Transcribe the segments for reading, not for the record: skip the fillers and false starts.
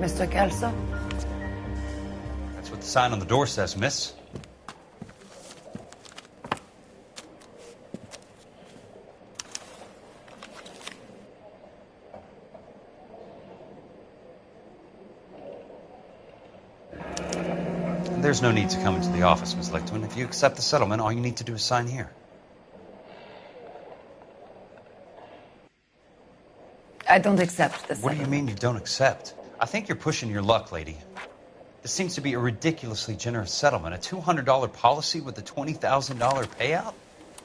Mr. Kelso? That's what the sign on the door says, miss. There's no need to come into the office, Miss Lichtman. If you accept the settlement, all you need to do is sign here. I don't accept the settlement. What do you mean you don't accept? I think you're pushing your luck, lady. This seems to be a ridiculously generous settlement. A $200 policy with a $20,000 payout?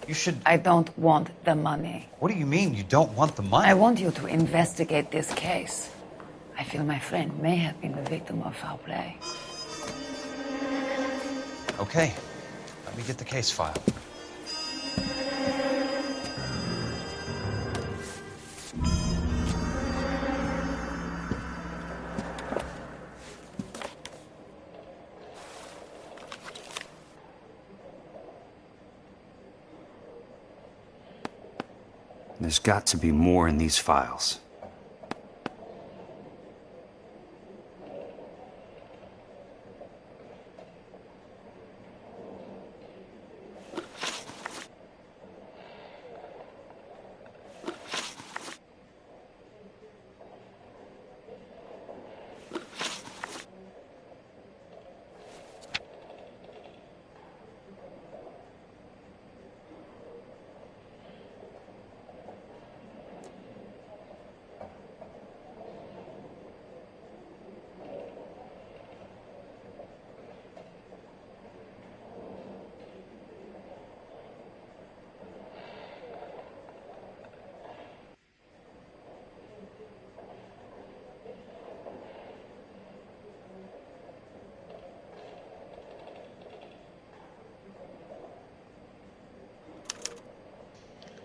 You should... I don't want the money. What do you mean you don't want the money? I want you to investigate this case. I feel my friend may have been the victim of foul play. Okay. Let me get the case file. There's got to be more in these files.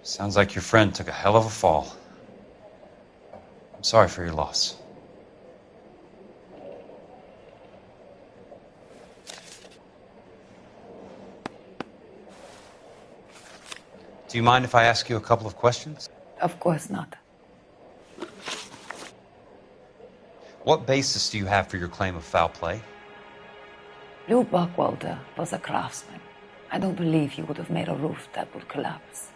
Sounds like your friend took a hell of a fall. I'm sorry for your loss. Do you mind if I ask you a couple of questions? Of course not. What basis do you have for your claim of foul play? Lou Buckwalter was a craftsman. I don't believe he would have made a roof that would collapse.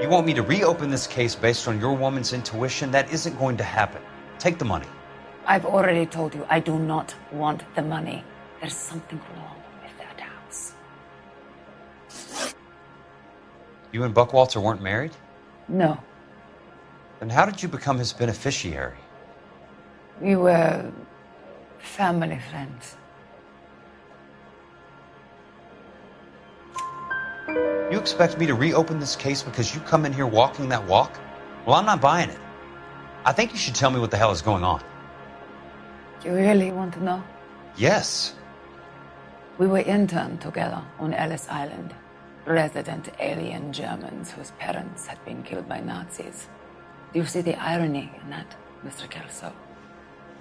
You want me to reopen this case based on your woman's intuition? That isn't going to happen. Take the money. I've already told you I do not want the money. There's something wrong with that house. You and Buckwalter weren't married? No. Then how did you become his beneficiary? We were family friends. You expect me to reopen this case because you come in here walking that walk? Well, I'm not buying it. I think you should tell me what the hell is going on. You really want to know? Yes. We were interned together on Ellis Island. Resident alien Germans whose parents had been killed by Nazis. Do you see the irony in that, Mr. Kelso?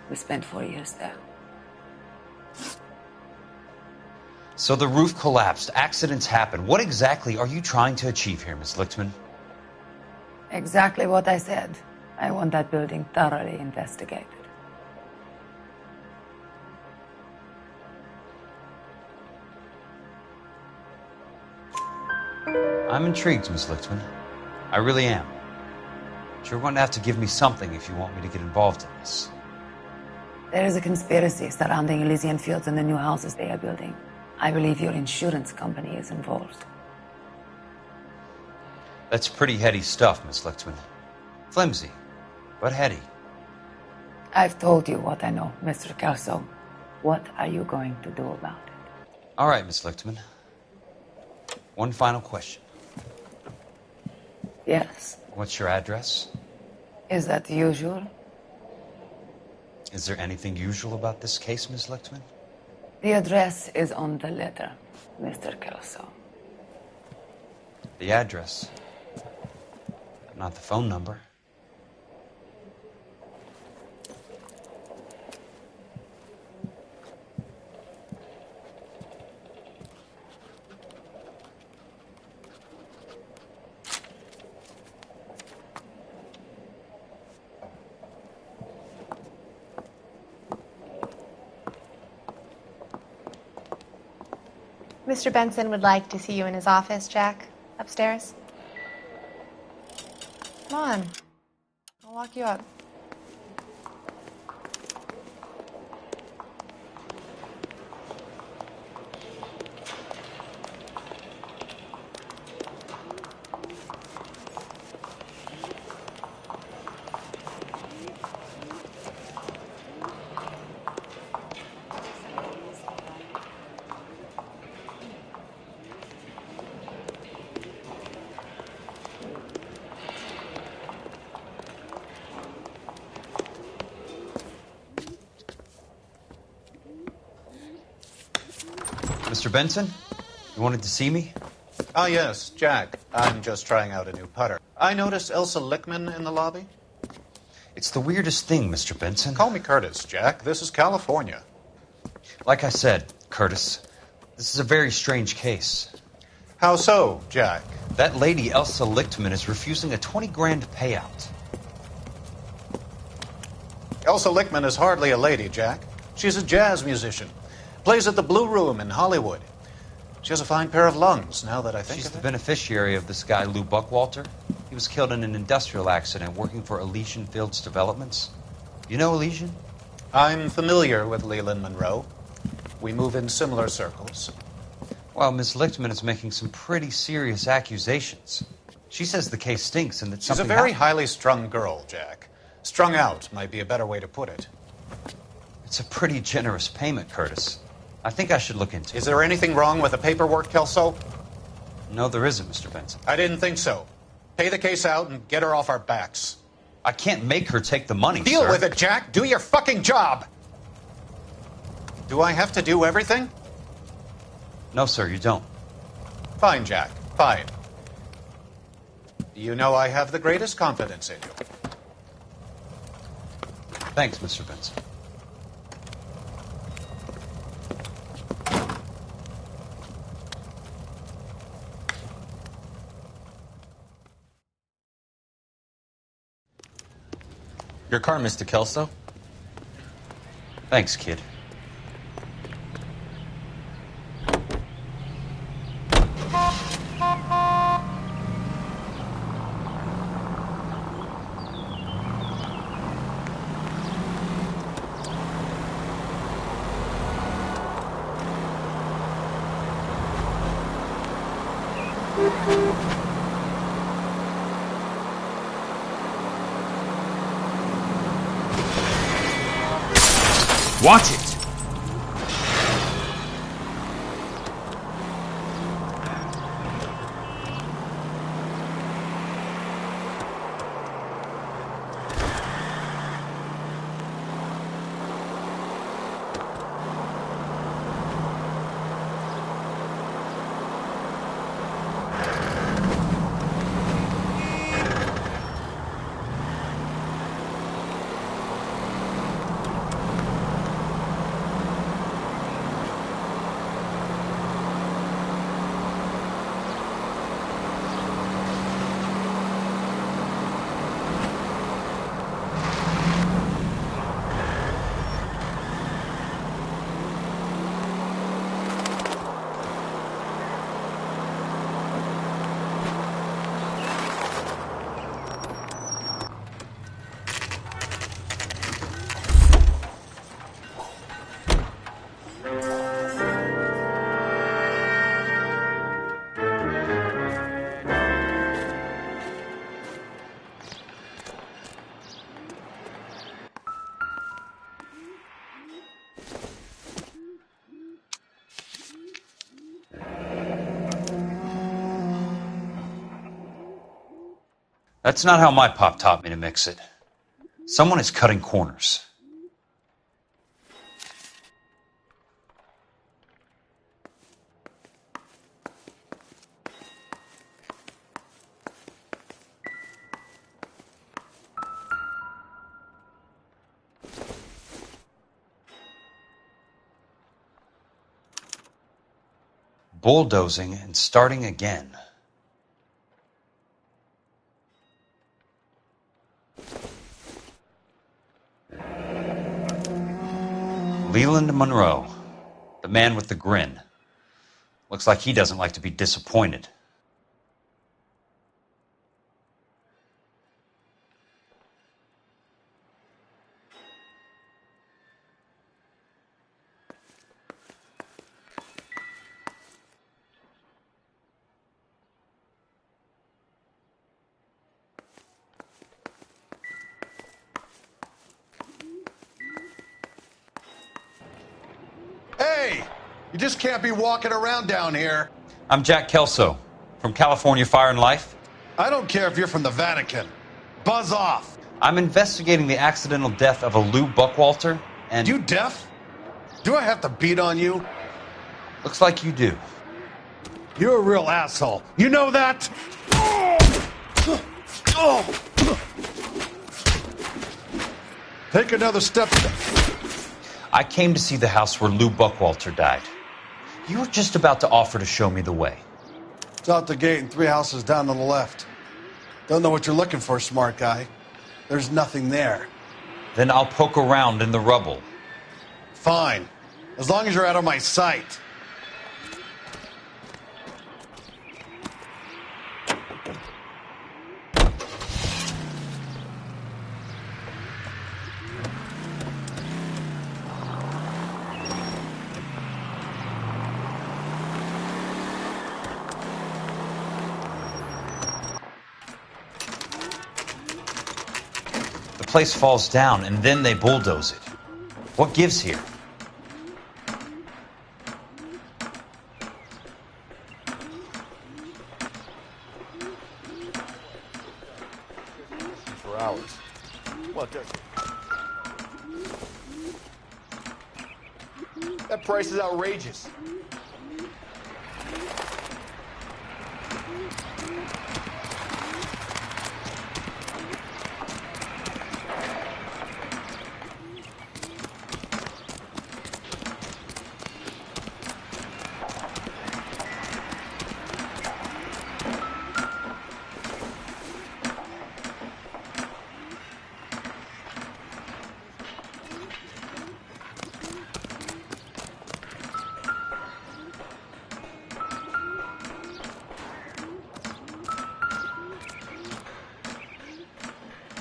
We spent 4 years there. So the roof collapsed. Accidents happen. What exactly are you trying to achieve here, Miss Lichtman? Exactly what I said. I want that building thoroughly investigated. I'm intrigued, Miss Lichtman. I really am. But you're going to have to give me something if you want me to get involved in this. There is a conspiracy surrounding Elysian Fields and the new houses they are building. I believe your insurance company is involved. That's pretty heady stuff, Miss Lichtman. Flimsy, but heady. I've told you what I know, Mr. Kelso. What are you going to do about it? All right, Miss Lichtman. One final question. Yes. What's your address? Is that usual? Is there anything usual about this case, Miss Lichtman? The address is on the letter, Mr. Kelso. The address, not the phone number. Mr. Benson would like to see you in his office, Jack. Upstairs. Come on. I'll walk you up. Mr. Benson, you wanted to see me? Ah, yes, Jack. I'm just trying out a new putter. I noticed Elsa Lickman in the lobby. It's the weirdest thing, Mr. Benson. Call me Curtis, Jack. This is California. Like I said, Curtis, this is a very strange case. How so, Jack? That lady, Elsa Lichtman, is refusing a 20 grand payout. Elsa Lickman is hardly a lady, Jack. She's a jazz musician. Plays at the Blue Room in Hollywood. She has a fine pair of lungs, now that I think She's of the it. beneficiary of this guy, Lou Buckwalter. He was killed in an industrial accident working for Elysian Fields Developments. You know Elysian? I'm familiar with Leland Monroe. We move in similar circles. Well, Miss Lichtman is making some pretty serious accusations. She says the case stinks and that She's a something very happened. highly strung girl, Jack. Strung out might be a better way to put it. It's a pretty generous payment, Curtis. I think I should look into it. Is there anything wrong with the paperwork, Kelso? No, there isn't, Mr. Benson. I didn't think so. Pay the case out and get her off our backs. I can't make her take the money, Deal sir. with it, Jack. Do your fucking job. Do I have to do everything? No, sir, you don't. Fine, Jack. Fine. You know I have the greatest confidence in you. Thanks, Mr. Benson. Your car, Mr. Kelso. Thanks, kid. Watch it! That's not how my pop taught me to mix it. Someone is cutting corners. Bulldozing and starting again. Leland Monroe, the man with the grin. Looks like he doesn't like to be disappointed. Hey! You just can't be walking around down here. I'm Jack Kelso, from California Fire and Life. I don't care if you're from the Vatican. Buzz off. I'm investigating the accidental death of a Lou Buckwalter, and... You deaf? Do I have to beat on you? Looks like you do. You're a real asshole. You know that? Take another step. I came to see the house where Lou Buckwalter died. You were just about to offer to show me the way. It's out the gate and 3 houses down on the left. Don't know what you're looking for, smart guy. There's nothing there. Then I'll poke around in the rubble. Fine. As long as you're out of my sight. The place falls down, and then they bulldoze it. What gives here? For hours. What? That price is outrageous.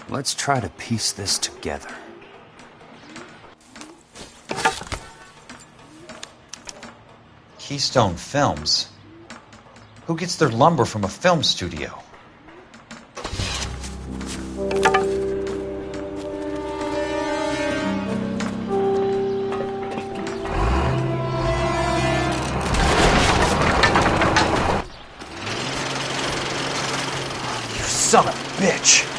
Let's try to piece this together. Keystone Films? Who gets their lumber from a film studio? You son of a bitch!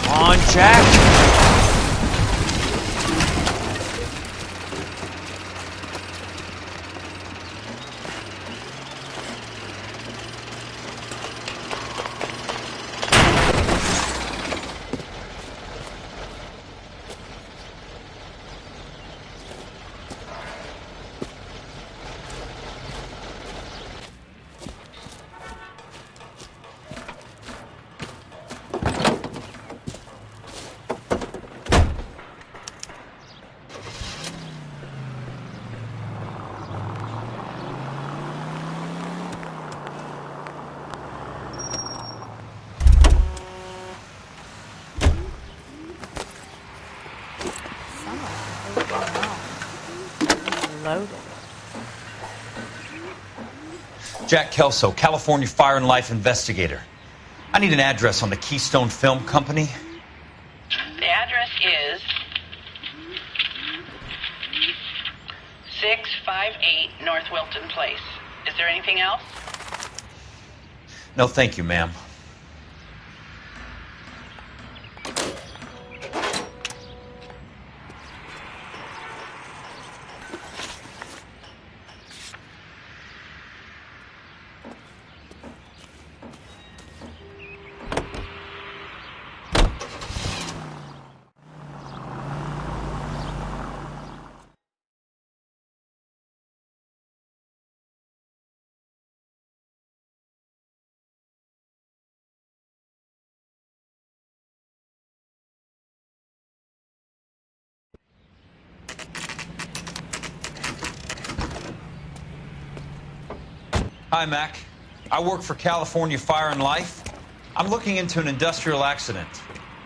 Come on, Jack! Loaded. Jack Kelso, California Fire and Life investigator. I need an address on the Keystone Film Company. The address is 658 North Wilton Place. Is there anything else? No, thank you, ma'am. Hi, Mac. I work for California Fire and Life. I'm looking into an industrial accident.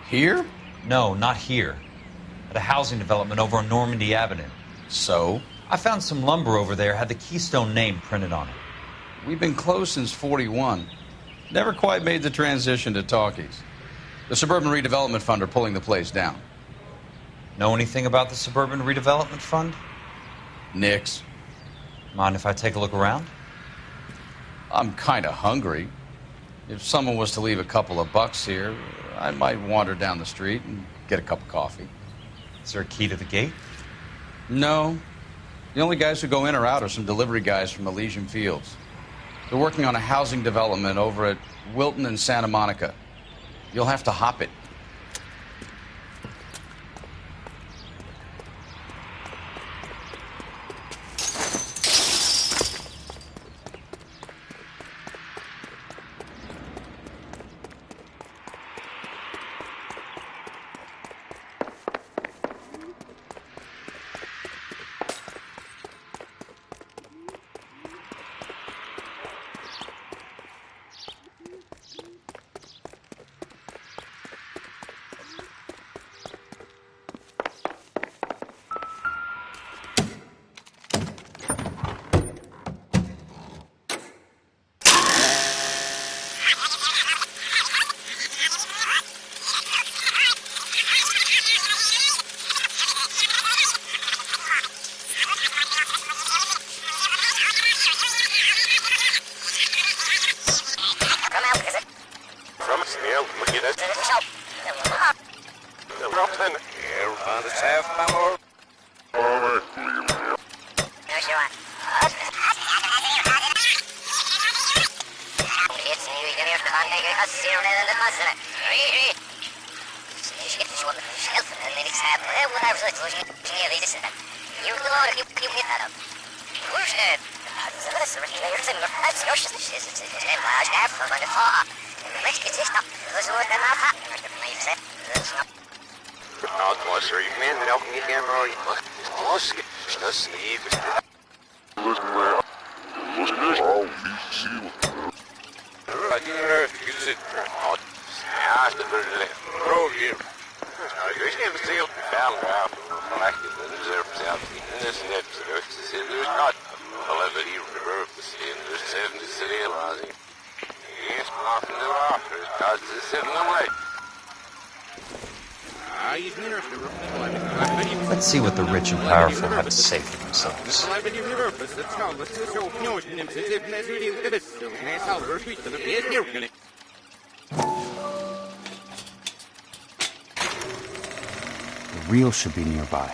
Here? No, not here. At a housing development over on Normandy Avenue. So? I found some lumber over there, had the Keystone name printed on it. We've been closed since 41. Never quite made the transition to talkies. The Suburban Redevelopment Fund are pulling the place down. Know anything about the Suburban Redevelopment Fund? Nix. Mind if I take a look around? I'm kind of hungry. If someone was to leave a couple of bucks here, I might wander down the street and get a cup of coffee. Is there a key to the gate? No. The only guys who go in or out are some delivery guys from Elysian Fields. They're working on a housing development over at Wilton and Santa Monica. You'll have to hop it. Let's see what the rich and powerful have to say for themselves. The reel should be nearby.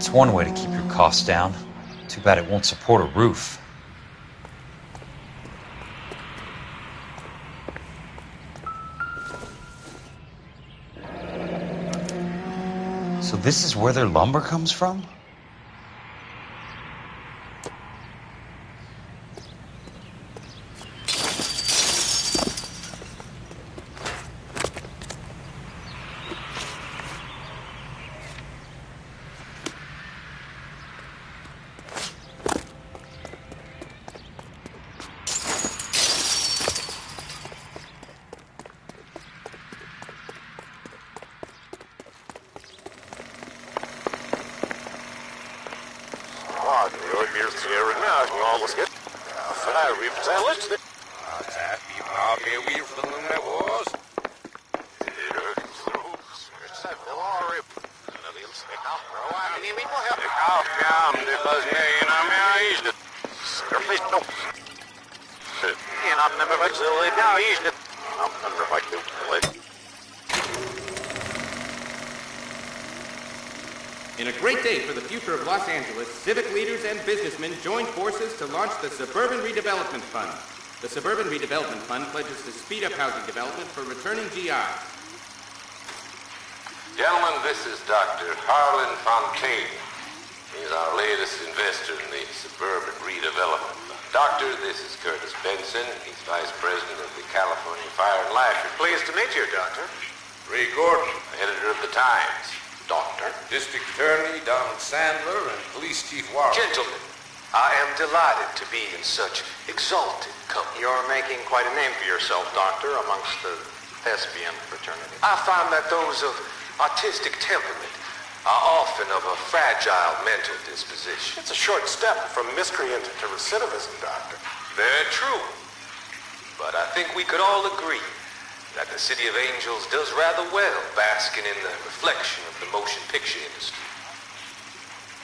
It's one way to keep your costs down. Too bad it won't support a roof. So this is where their lumber comes from? In a great day for the future of Los Angeles, civic leaders and businessmen joined forces to launch the Suburban Redevelopment Fund. The Suburban Redevelopment Fund pledges to speed up housing development for returning GIs. Gentlemen, this is Dr. Harlan Fontaine. He's our latest investor in the Suburban Redevelopment Fund. Doctor, this is Curtis Benson. He's Vice President of the California Fire and Life. Pleased to meet you, Doctor. Ray Gordon, editor of the Times. Doctor. District Attorney Donald Sandler and Police Chief Warren. Gentlemen, I am delighted to be in such exalted company. You're making quite a name for yourself, Doctor, amongst the thespian fraternity. I find that those of artistic temperament are often of a fragile mental disposition. It's a short step from miscreant to recidivism, Doctor. Very true. But I think we could all agree that the City of Angels does rather well basking in the reflection of the motion picture industry.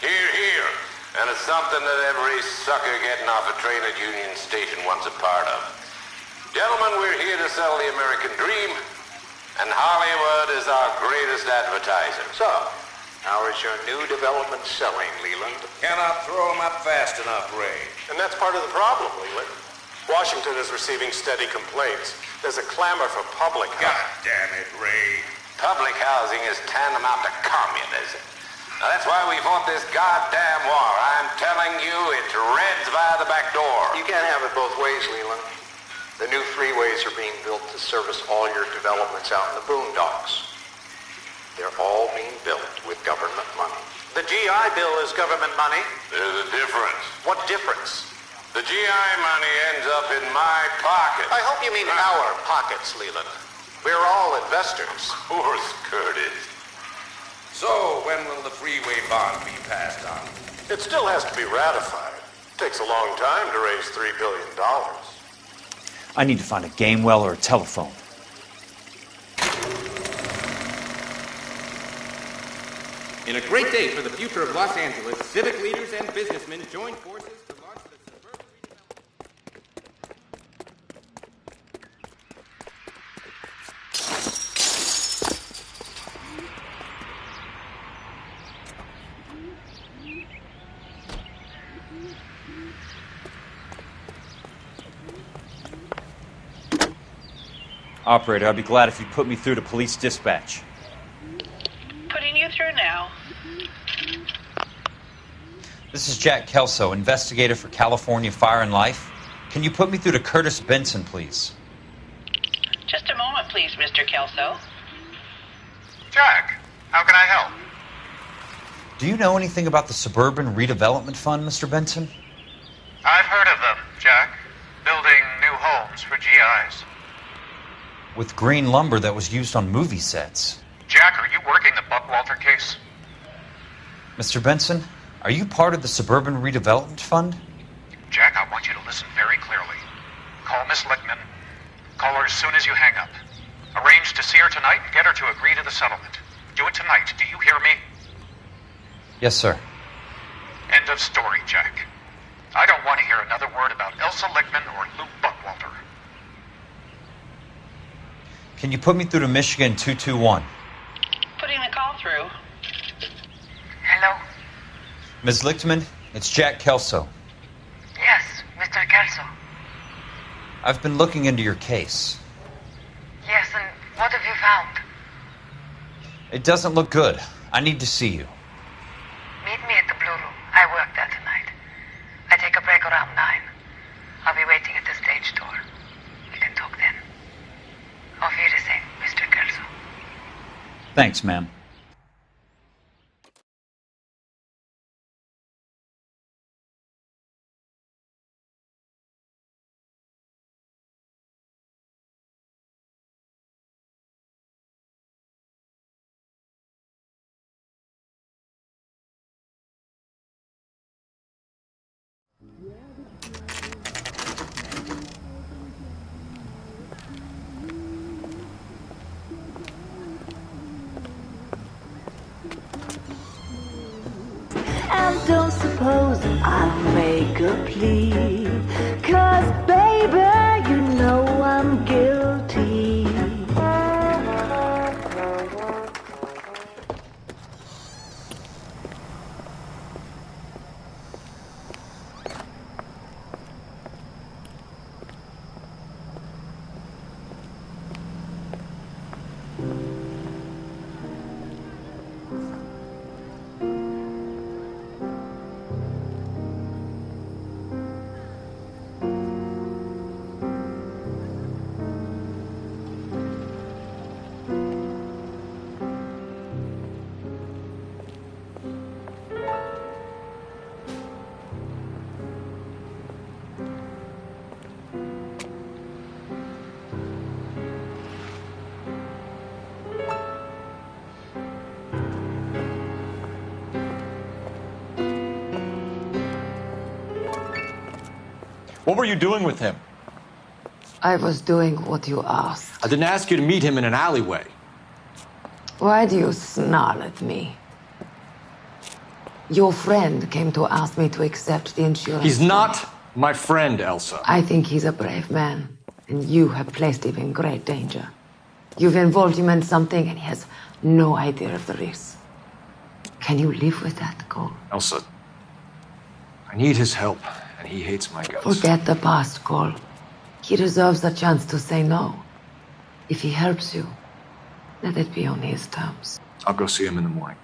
Hear, hear. And it's something that every sucker getting off a train at Union Station wants a part of. Gentlemen, we're here to sell the American dream, and Hollywood is our greatest advertiser. So, how is your new development selling, Leland? Cannot throw them up fast enough, Ray. And that's part of the problem, Leland. Washington is receiving steady complaints. There's a clamor for public housing. God damn it, Ray. Public housing is tantamount to communism. Now, that's why we fought this goddamn war. I'm telling you, it's Reds via the back door. You can't have it both ways, Leland. The new freeways are being built to service all your developments out in the boondocks. They're all being built with government money. The GI Bill is government money. There's a difference. What difference? The GI money ends up in my pocket. I hope you mean our pockets, Leland. We're all investors. Of course, Curtis. So, when will the freeway bond be passed on? It still has to be ratified. It takes a long time to raise $3 billion. I need to find a game well or a telephone. In a great day for the future of Los Angeles, civic leaders and businessmen joined forces to launch the Suburban Operator, I'd be glad if you put me through to police dispatch. Putting you through now. This is Jack Kelso, investigator for California Fire and Life. Can you put me through to Curtis Benson, please? Just a moment, please, Mr. Kelso. Jack, how can I help? Do you know anything about the Suburban Redevelopment Fund, Mr. Benson? I've heard of them, Jack. Building new homes for GIs. With green lumber that was used on movie sets. Jack, are you working the Buckwalter case? Mr. Benson, are you part of the Suburban Redevelopment Fund? Jack, I want you to listen very clearly. Call Miss Lichtman. Call her as soon as you hang up. Arrange to see her tonight and get her to agree to the settlement. Do it tonight. Do you hear me? Yes, sir. End of story, Jack. I don't want to hear another word about Elsa Lichtman or Luke Buckwalter. Can you put me through to Michigan 221? Putting the call through. Hello? Ms. Lichtman, It's Jack Kelso. Yes, Mr. Kelso. I've been looking into your case. Yes, and what have you found? It doesn't look good. I need to see you. Meet me at the Blue Room. I work there tonight. I take a break around 9. I'll be waiting at the stage door. We can talk then. Auf Wiedersehen, Mr. Kelso. Thanks, ma'am. And don't suppose I'll make a plea, 'cause baby, you know I'm guilty. What were you doing with him? I was doing what you asked. I didn't ask you to meet him in an alleyway. Why do you snarl at me? Your friend came to ask me to accept the insurance. He's not my friend, Elsa. I think he's a brave man, and you have placed him in great danger. You've involved him in something, and he has no idea of the risk. Can you live with that, Cole? Elsa, I need his help, and he hates my guts. Forget the past, Cole. He deserves a chance to say no. If he helps you, let it be on his terms. I'll go see him in the morning.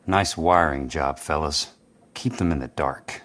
Nice wiring job, fellas. Keep them in the dark.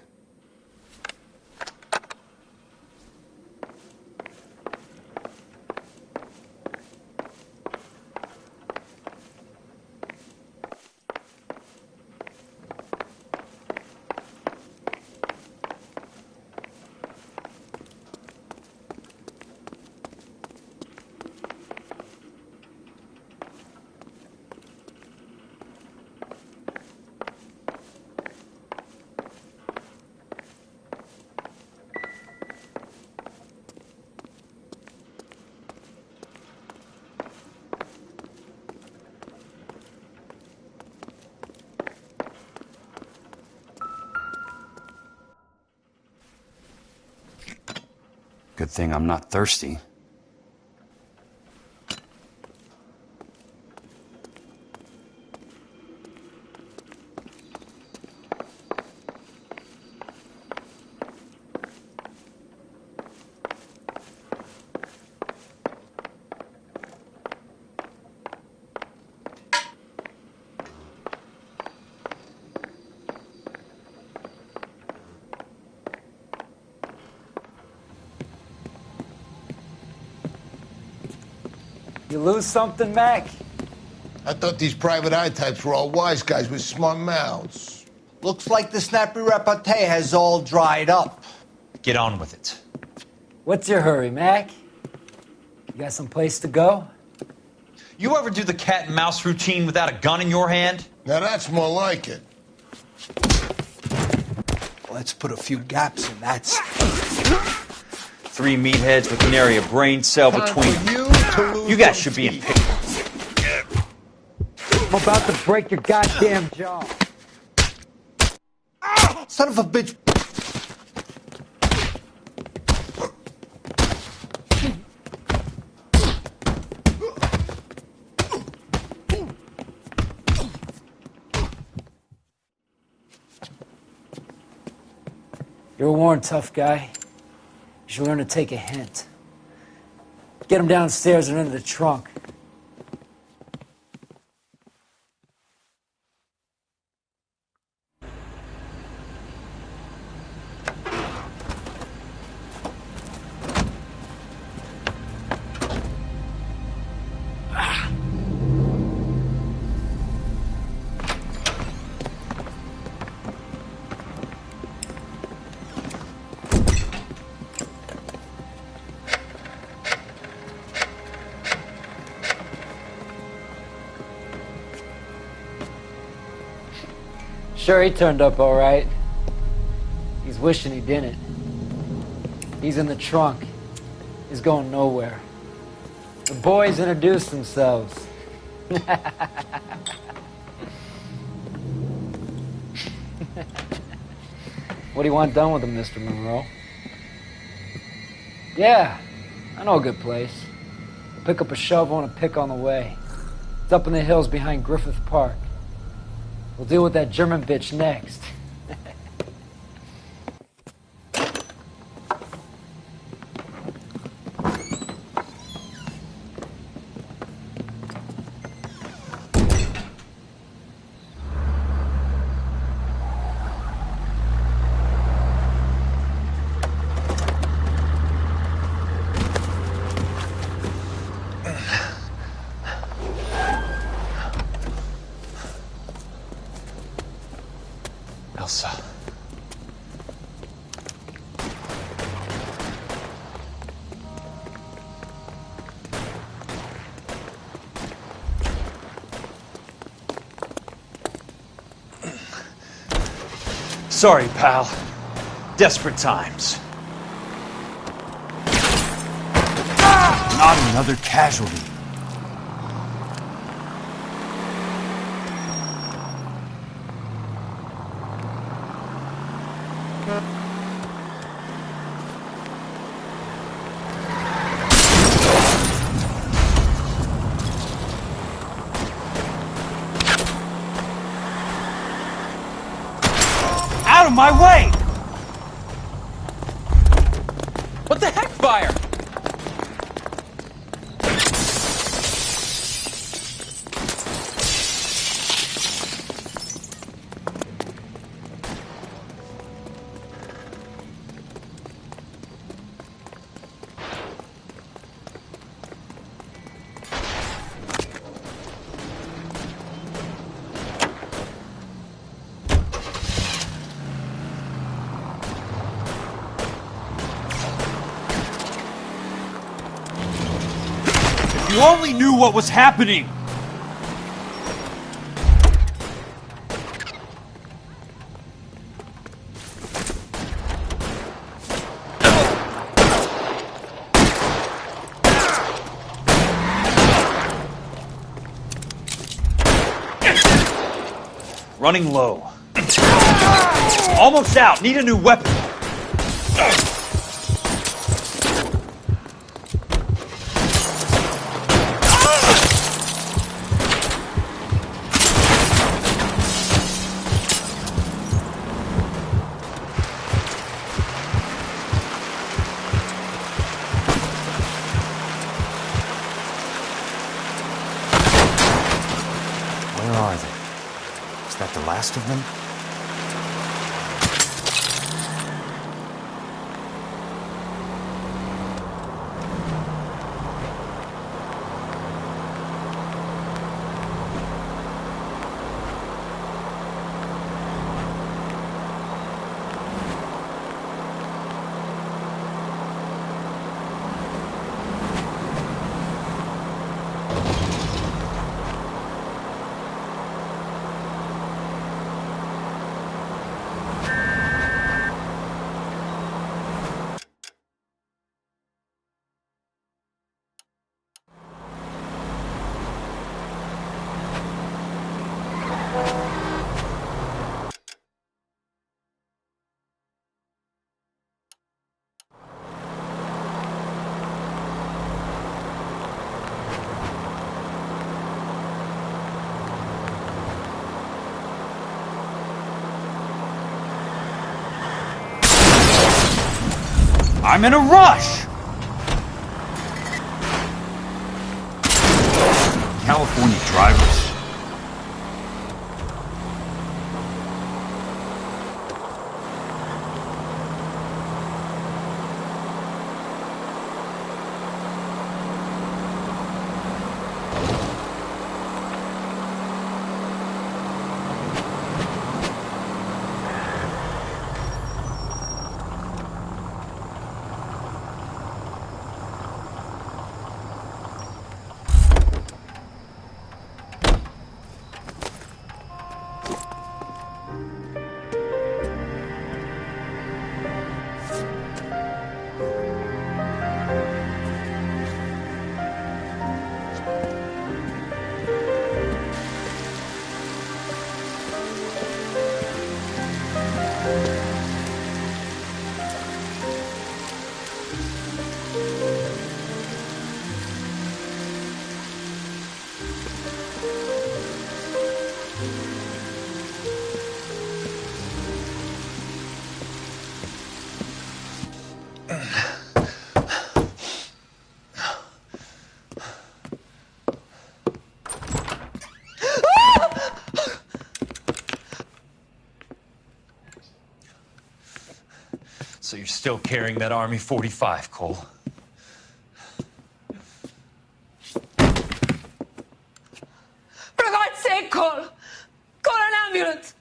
Good thing I'm not thirsty. You lose something, Mac? I thought these private eye types were all wise guys with smart mouths. Looks like the snappy repartee has all dried up. Get on with it. What's your hurry, Mac? You got some place to go? You ever do the cat and mouse routine without a gun in your hand? Now that's more like it. Let's put a few gaps in that. 3 meatheads with nary a brain cell between them. You guys should be in pickles. I'm about to break your goddamn jaw. Son of a bitch. You're a worn tough guy. You should learn to take a hint. Get him downstairs and into the trunk. Sure, he turned up all right. He's wishing he didn't. He's in the trunk. He's going nowhere. The boys introduced themselves. What do you want done with him, Mr. Monroe? Yeah, I know a good place. Pick up a shovel and a pick on the way. It's up in the hills behind Griffith Park. We'll deal with that German bitch next. Elsa. Sorry, pal. Desperate times. Not another casualty. Out of my way! What the heck, fire? you only knew what was happening! Running low. Almost out. Need a new weapon. Where are they? Is that the last of them? I'm in a rush! California drivers. So you're still carrying that Army 45, Cole? For God's sake, Cole! Call an ambulance!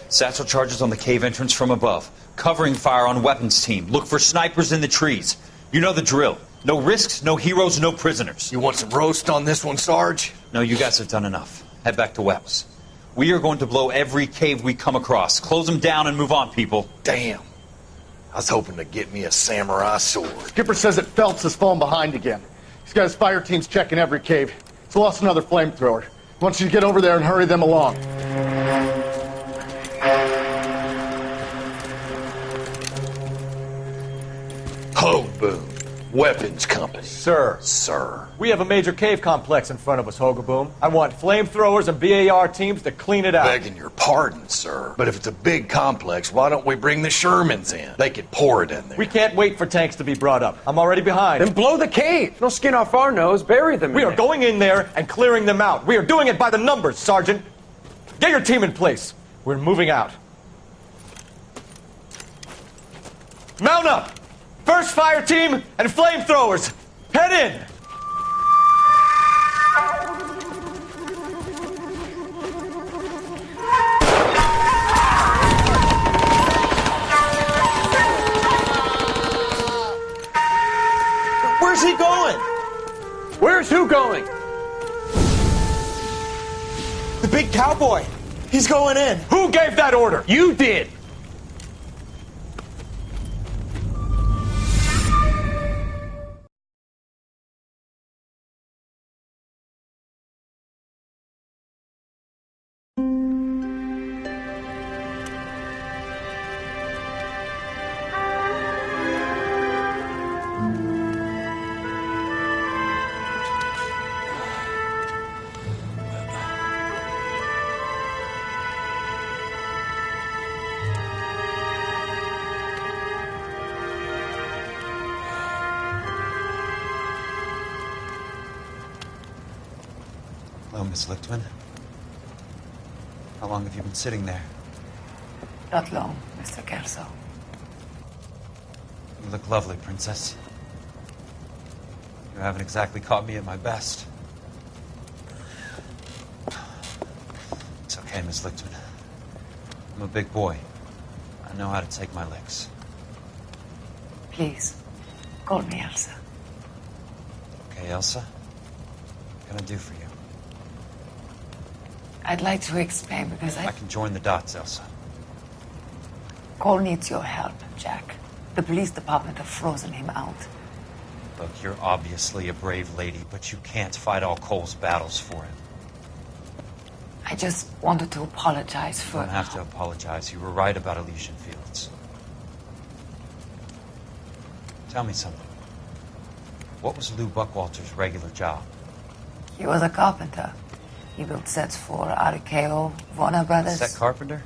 Satchel charges on the cave entrance from above. Covering fire on weapons team. Look for snipers in the trees. You know the drill. No risks, no heroes, no prisoners. You want some roast on this one, Sarge? No, you guys have done enough. Head back to Webb's. We are going to blow every cave we come across. Close them down and move on, people. Damn. I was hoping to get me a samurai sword. Skipper says that Phelps has fallen behind again. He's got his fire teams checking every cave. He's lost another flamethrower. He wants you to get over there and hurry them along. Ho, Boone. Weapons company. Sir. Sir. We have a major cave complex in front of us, Hogaboom. I want flamethrowers and BAR teams to clean it out. Begging your pardon, sir. But if it's a big complex, why don't we bring the Shermans in? They could pour it in there. We can't wait for tanks to be brought up. I'm already behind. Then blow the cave. No skin off our nose. Bury them. We are going in there and clearing them out. We are doing it by the numbers, Sergeant. Get your team in place. We're moving out. Mount up! First fire team and flamethrowers! Head in! Where's he going? Where's who going? The big cowboy. He's going in. Who gave that order? You did. Hello, Miss Lichtman. How long have you been sitting there? Not long, Mr. Kelso. You look lovely, Princess. You haven't exactly caught me at my best. It's okay, Miss Lichtman. I'm a big boy. I know how to take my licks. Please, call me Elsa. Okay, Elsa? What can I do for you? I'd like to explain because I can join the dots, Elsa. Cole needs your help, Jack. The police department have frozen him out. Look, you're obviously a brave lady, but you can't fight all Cole's battles for him. I just wanted to apologize for... You don't have to apologize. You were right about Elysian Fields. Tell me something. What was Lou Buckwalter's regular job? He was a carpenter. He built sets for RKO, Warner Brothers. Set carpenter?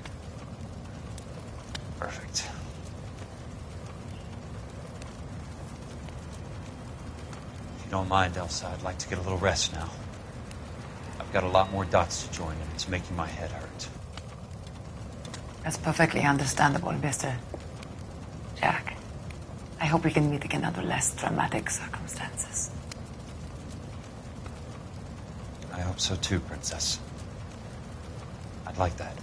Perfect. If you don't mind, Elsa, I'd like to get a little rest now. I've got a lot more dots to join, and it's making my head hurt. That's perfectly understandable, Mr. Jack. I hope we can meet again under less dramatic circumstances. I hope so too, Princess. I'd like that.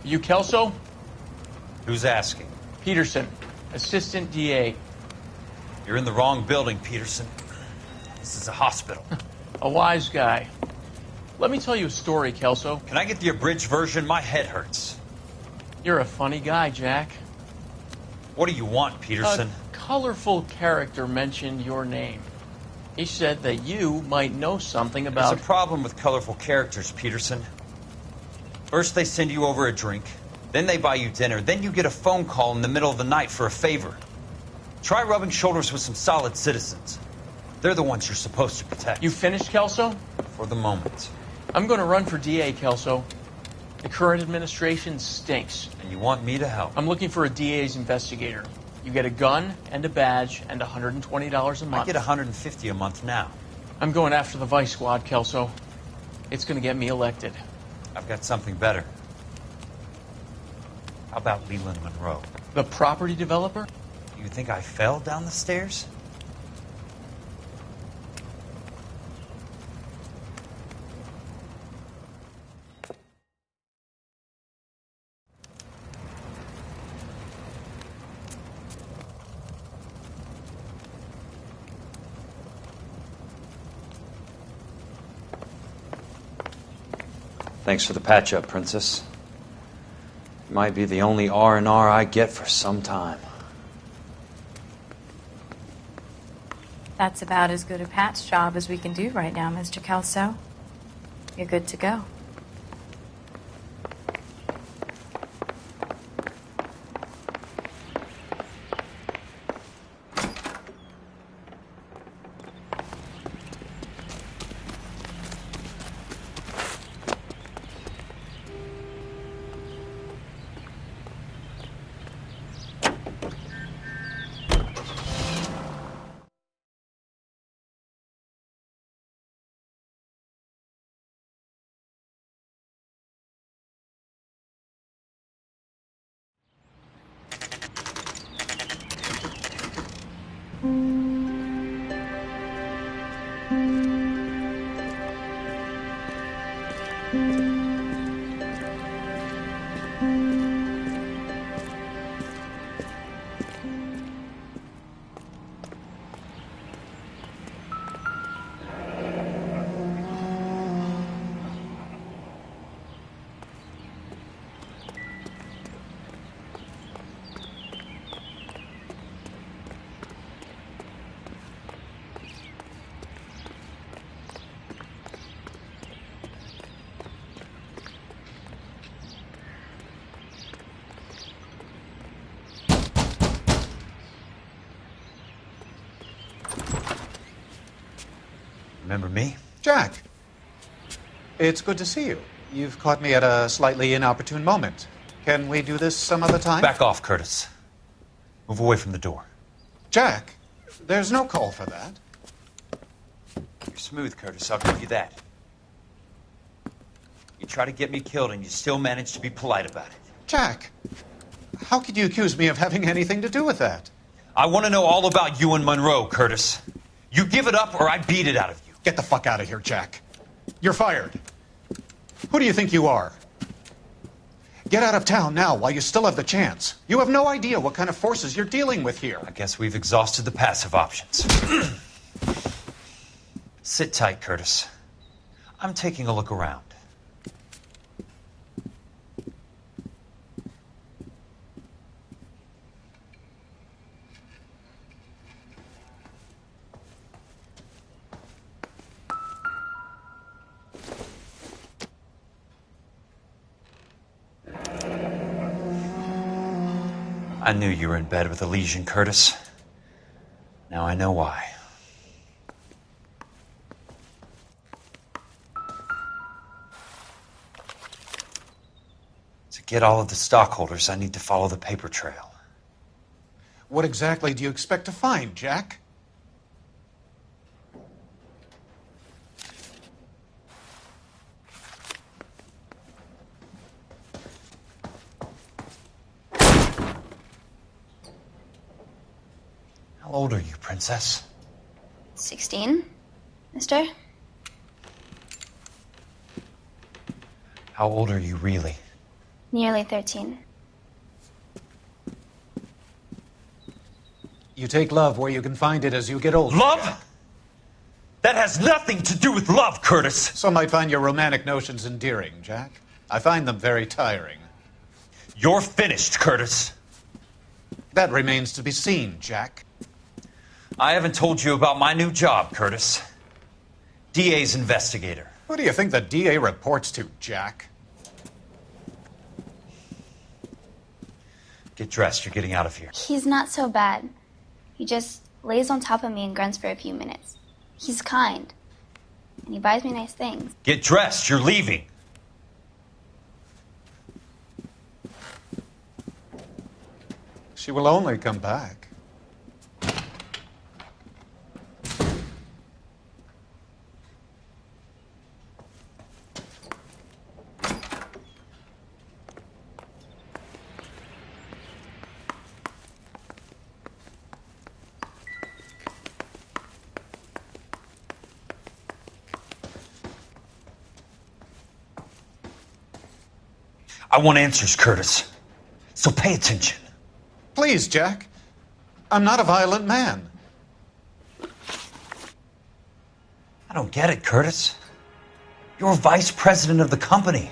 You Kelso? Who's asking? Peterson, Assistant DA. You're in the wrong building, Peterson. This is a hospital. A wise guy. Let me tell you a story, Kelso. Can I get the abridged version? My head hurts. You're a funny guy, Jack. What do you want, Peterson? A colorful character mentioned your name. He said that you might know something about... There's a problem with colorful characters, Peterson. First they send you over a drink, then they buy you dinner, then you get a phone call in the middle of the night for a favor. Try rubbing shoulders with some solid citizens. They're the ones you're supposed to protect. You finished, Kelso? For the moment. I'm going to run for DA, Kelso. The current administration stinks. And you want me to help? I'm looking for a DA's investigator. You get a gun and a badge and $120 a month. I get $150 a month now. I'm going after the Vice Squad, Kelso. It's going to get me elected. I've got something better. How about Leland Monroe? The property developer? You think I fell down the stairs? Thanks for the patch-up, Princess. It might be the only R&R I get for some time. That's about as good a patch job as we can do right now, Mr. Kelso. you're good to go. Remember me? Jack, it's good to see you. You've caught me at a slightly inopportune moment. Can we do this some other time? Back off, Curtis. Move away from the door. Jack, there's no call for that. You're smooth, Curtis, I'll give you that. You try to get me killed and you still manage to be polite about it. Jack, how could you accuse me of having anything to do with that? I want to know all about you and Monroe, Curtis. You give it up or I beat it out of you. Get the fuck out of here, Jack. You're fired. Who do you think you are? Get out of town now while you still have the chance. You have no idea what kind of forces you're dealing with here. I guess we've exhausted the passive options. Sit tight, Curtis. I'm taking a look around. I knew you were in bed with Elysian, Curtis. Now I know why. To get all of the stockholders, I need to follow the paper trail. What exactly do you expect to find, Jack? How old are you, Princess? 16, mister? How old are you really? Nearly 13. You take love where you can find it as you get older. Love? That has nothing to do with love, Curtis. Some might find your romantic notions endearing, Jack. I find them very tiring. You're finished, Curtis. That remains to be seen, Jack. I haven't told you about my new job, Curtis. DA's investigator. Who do you think the DA reports to, Jack? Get dressed, you're getting out of here. He's not so bad. He just lays on top of me and grunts for a few minutes. He's kind. And he buys me nice things. Get dressed, you're leaving. She will only come back. I want answers, Curtis. So pay attention. Please, Jack. I'm not a violent man. I don't get it, Curtis. You're vice president of the company.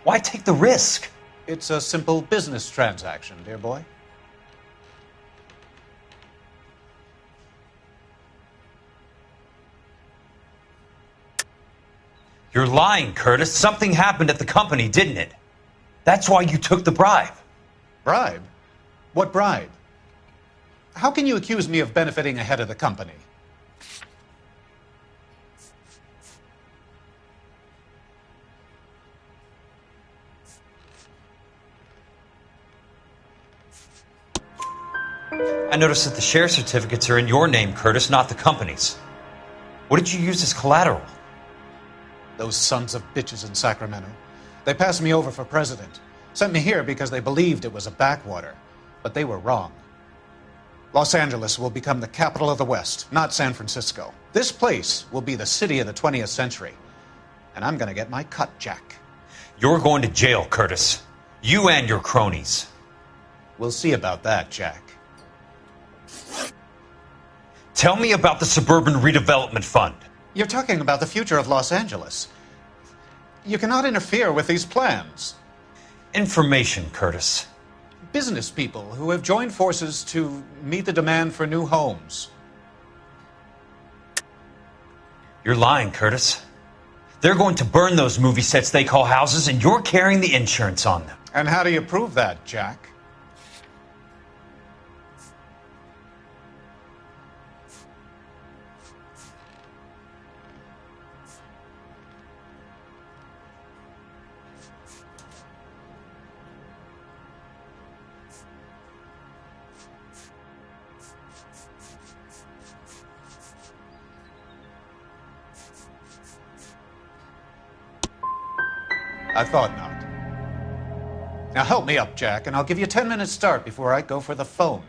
Why take the risk? It's a simple business transaction, dear boy. You're lying, Curtis. Something happened at the company, didn't it? That's why you took the bribe. Bribe? What bribe? How can you accuse me of benefiting ahead of the company? I noticed that the share certificates are in your name, Curtis, not the company's. What did you use as collateral? Those sons of bitches in Sacramento. They passed me over for president. Sent me here because they believed it was a backwater. But they were wrong. Los Angeles will become the capital of the West, not San Francisco. This place will be the city of the 20th century. And I'm going to get my cut, Jack. You're going to jail, Curtis. You and your cronies. We'll see about that, Jack. Tell me about the Suburban Redevelopment Fund. You're talking about the future of Los Angeles. You cannot interfere with these plans. Information, Curtis. Business people who have joined forces to meet the demand for new homes. You're lying, Curtis. They're going to burn those movie sets they call houses, and you're carrying the insurance on them. And how do you prove that, Jack? I thought not. Now help me up, Jack, and I'll give you 10 minutes start before I go for the phone.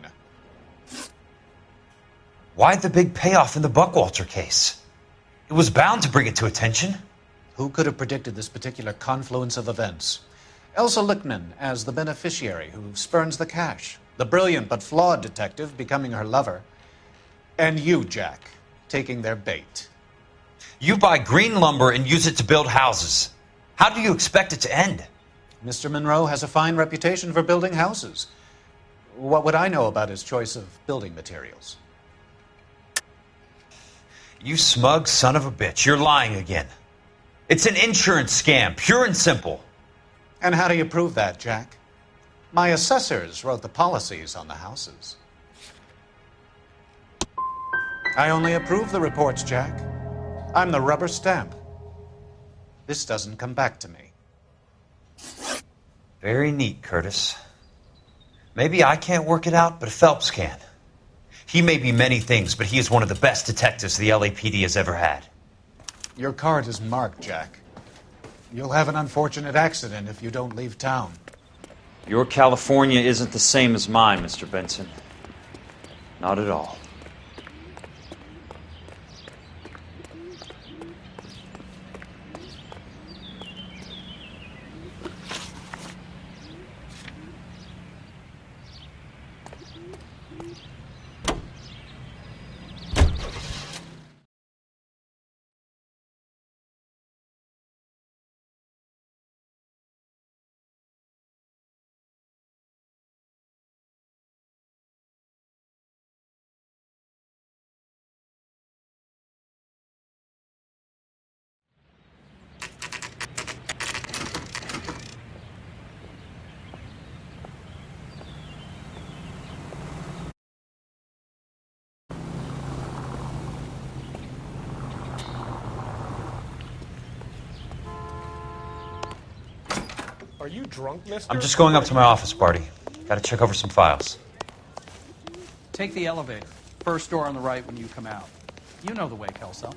Why the big payoff in the Buckwalter case? It was bound to bring it to attention. Who could have predicted this particular confluence of events? Elsa Lichtman as the beneficiary who spurns the cash. The brilliant but flawed detective becoming her lover. And you, Jack, taking their bait. You buy green lumber and use it to build houses. How do you expect it to end? Mr. Monroe has a fine reputation for building houses. What would I know about his choice of building materials? You smug son of a bitch. You're lying again. It's an insurance scam, pure and simple. And how do you prove that, Jack? My assessors wrote the policies on the houses. I only approve the reports, Jack. I'm the rubber stamp. This doesn't come back to me. Very neat, Curtis. Maybe I can't work it out, but Phelps can. He may be many things, but he is one of the best detectives the LAPD has ever had. Your card is marked, Jack. You'll have an unfortunate accident if you don't leave town. Your California isn't the same as mine, Mr. Benson. Not at all. Are you drunk, mister? I'm just going up to my office, Barty. Gotta check over some files. Take the elevator. First door on the right when you come out. You know the way, Kelso.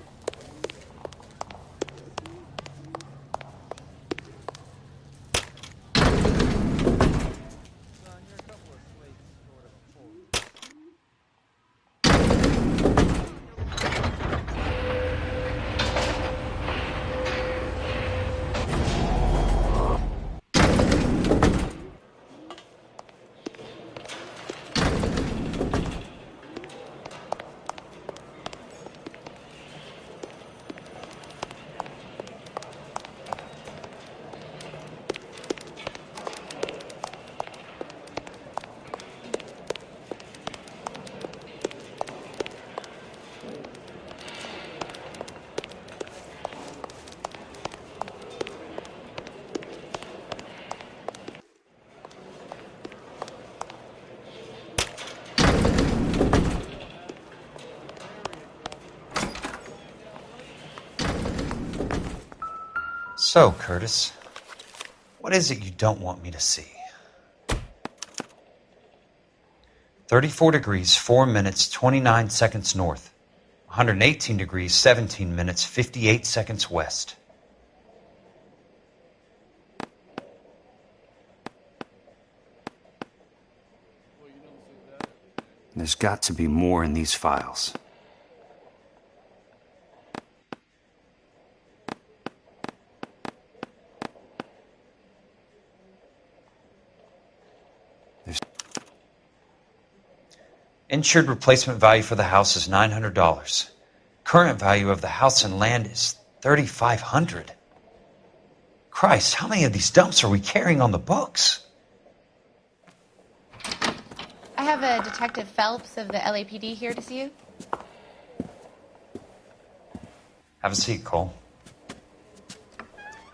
So, Curtis, what is it you don't want me to see? 34 degrees, 4 minutes, 29 seconds north. 118 degrees, 17 minutes, 58 seconds west. There's got to be more in these files. Insured replacement value for the house is $900. Current value of the house and land is $3,500. Christ, how many of these dumps are we carrying on the books? I have a Detective Phelps of the LAPD here to see you. Have a seat, Cole.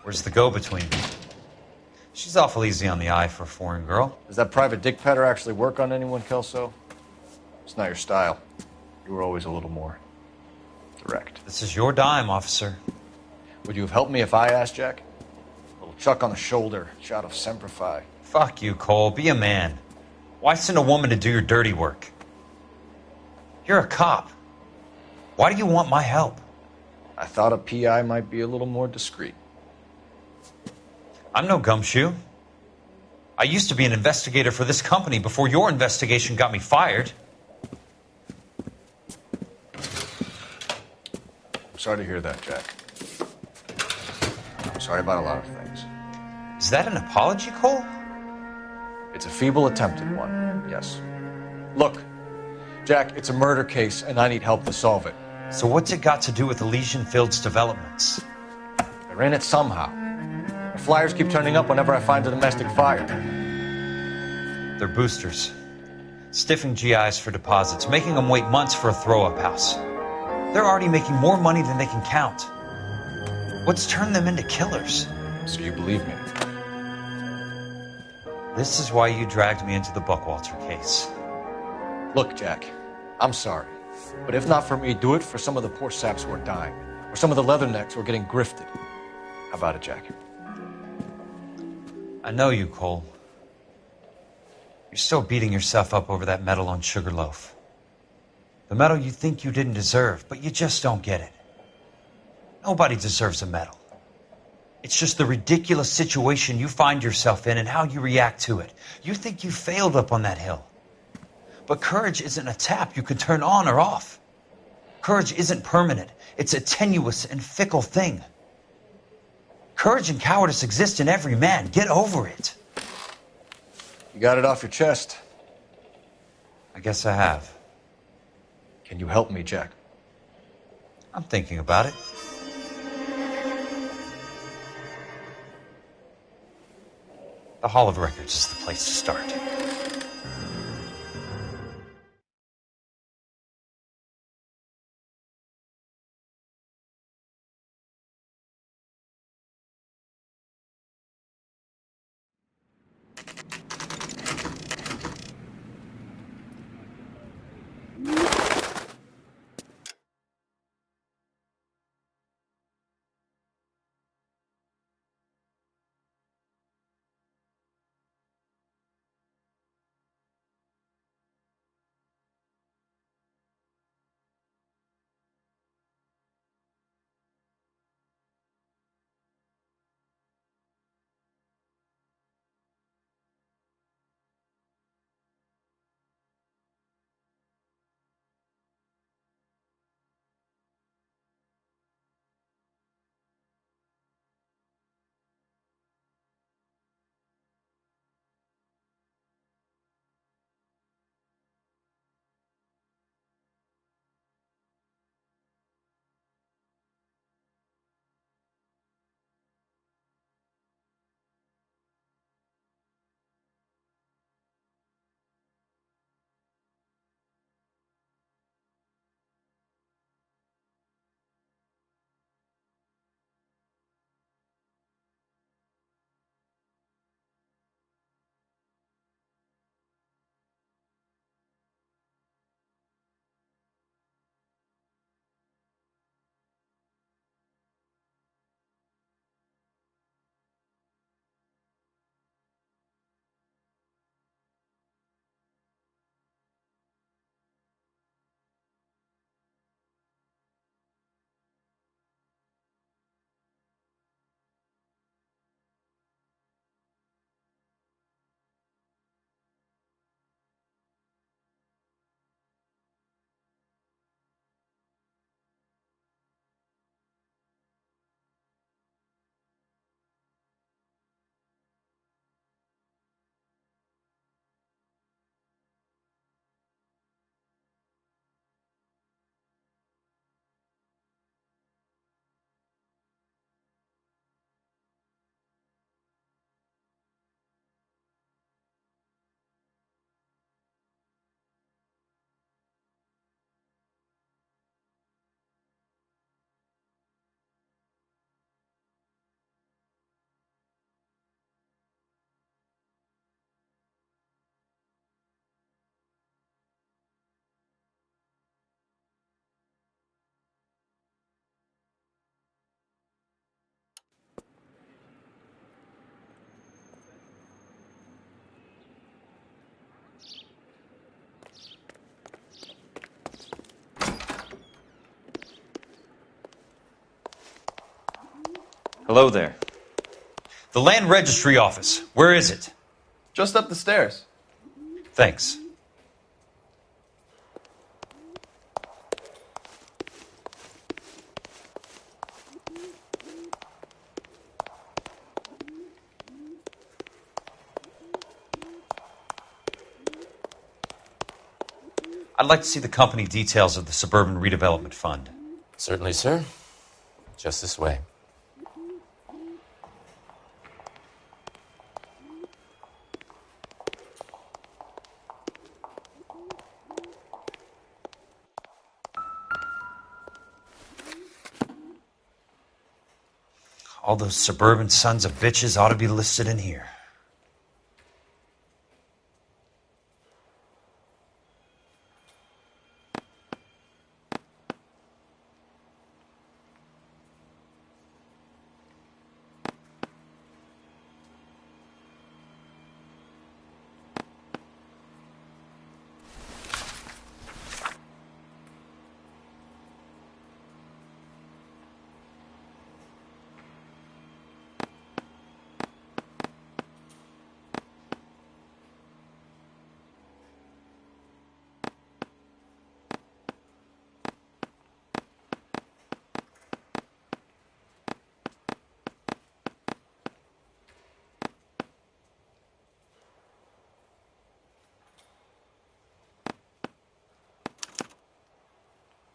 Where's the go-between? She's awful easy on the eye for a foreign girl. Does that private dick petter actually work on anyone, Kelso? It's not your style. You were always a little more direct. This is your dime, officer. Would you have helped me if I asked, Jack? A little chuck on the shoulder, shot of Semper Fi. Fuck you, Cole. Be a man. Why send a woman to do your dirty work? You're a cop. Why do you want my help? I thought a PI might be a little more discreet. I'm no gumshoe. I used to be an investigator for this company before your investigation got me fired. I'm sorry to hear that, Jack. I'm sorry about a lot of things. Is that an apology, Cole? It's a feeble attempt at one, yes. Look, Jack, it's a murder case, and I need help to solve it. So what's it got to do with Elysian Fields developments? They're in it somehow. The flyers keep turning up whenever I find a domestic fire. They're boosters. Stiffing GIs for deposits, making them wait months for a throw-up house. They're already making more money than they can count. What's turned them into killers? So you believe me? This is why you dragged me into the Buckwalter case. Look, Jack, I'm sorry. But if not for me, do it for some of the poor saps who are dying. Or some of the leathernecks who are getting grifted. How about it, Jack? I know you, Cole. You're still beating yourself up over that medal on Sugarloaf. The medal you think you didn't deserve, but you just don't get it. Nobody deserves a medal. It's just the ridiculous situation you find yourself in and how you react to it. You think you failed up on that hill. But courage isn't a tap you can turn on or off. Courage isn't permanent. It's a tenuous and fickle thing. Courage and cowardice exist in every man. Get over it. You got it off your chest. I guess I have. Can you help me, Jack? I'm thinking about it. The Hall of Records is the place to start. Hello there. The Land Registry Office. Where is it? Just up the stairs. Thanks. I'd like to see the company details of the Suburban Redevelopment Fund. Certainly, sir. Just this way. All those suburban sons of bitches ought to be listed in here.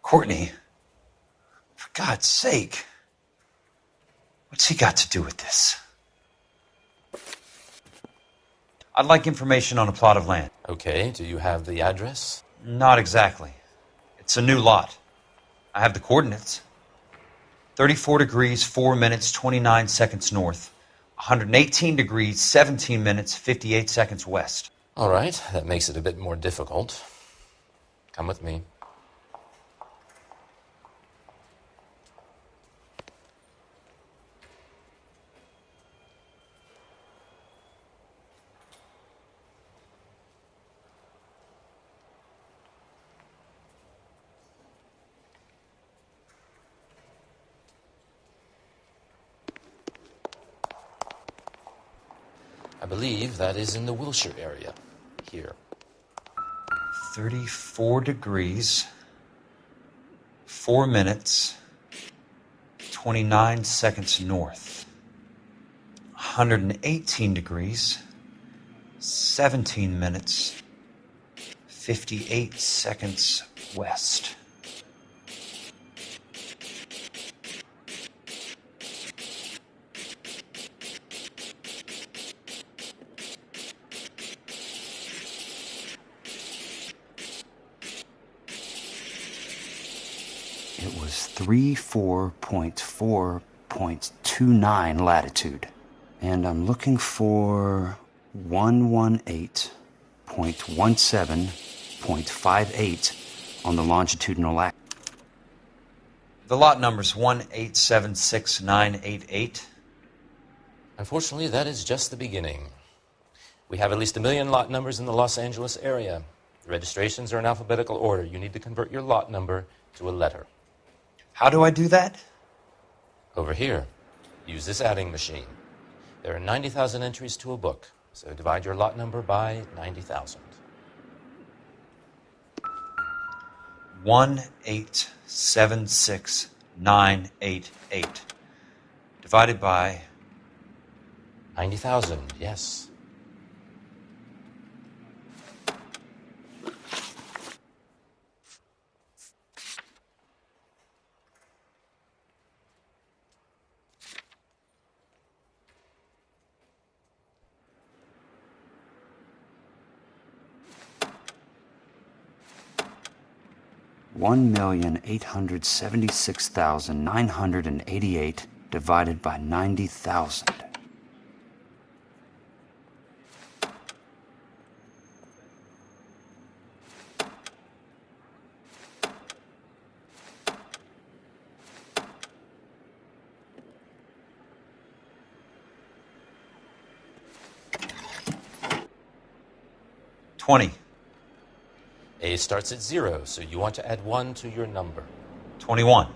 Courtney, for God's sake, what's he got to do with this? I'd like information on a plot of land. Okay, do you have the address? Not exactly. It's a new lot. I have the coordinates. 34 degrees, 4 minutes, 29 seconds north. 118 degrees, 17 minutes, 58 seconds west. All right, that makes it a bit more difficult. Come with me. I believe that is in the Wilshire area. Here. 34 degrees, 4 minutes, 29 seconds north. 118 degrees, 17 minutes, 58 seconds west. It was 34.4.29 latitude. And I'm looking for 118.17.58 on the longitudinal axis. The lot number's 1876988. Unfortunately, that is just the beginning. We have at least 1 million lot numbers in the Los Angeles area. The registrations are in alphabetical order. You need to convert your lot number to a letter. How do I do that? Over here. Use this adding machine. There are 90,000 entries to a book, so divide your lot number by 90,000. 1876988 divided by 90,000, yes. $1,876,988 divided by 90,000. $20. A starts at 0, so you want to add 1 to your number. 21.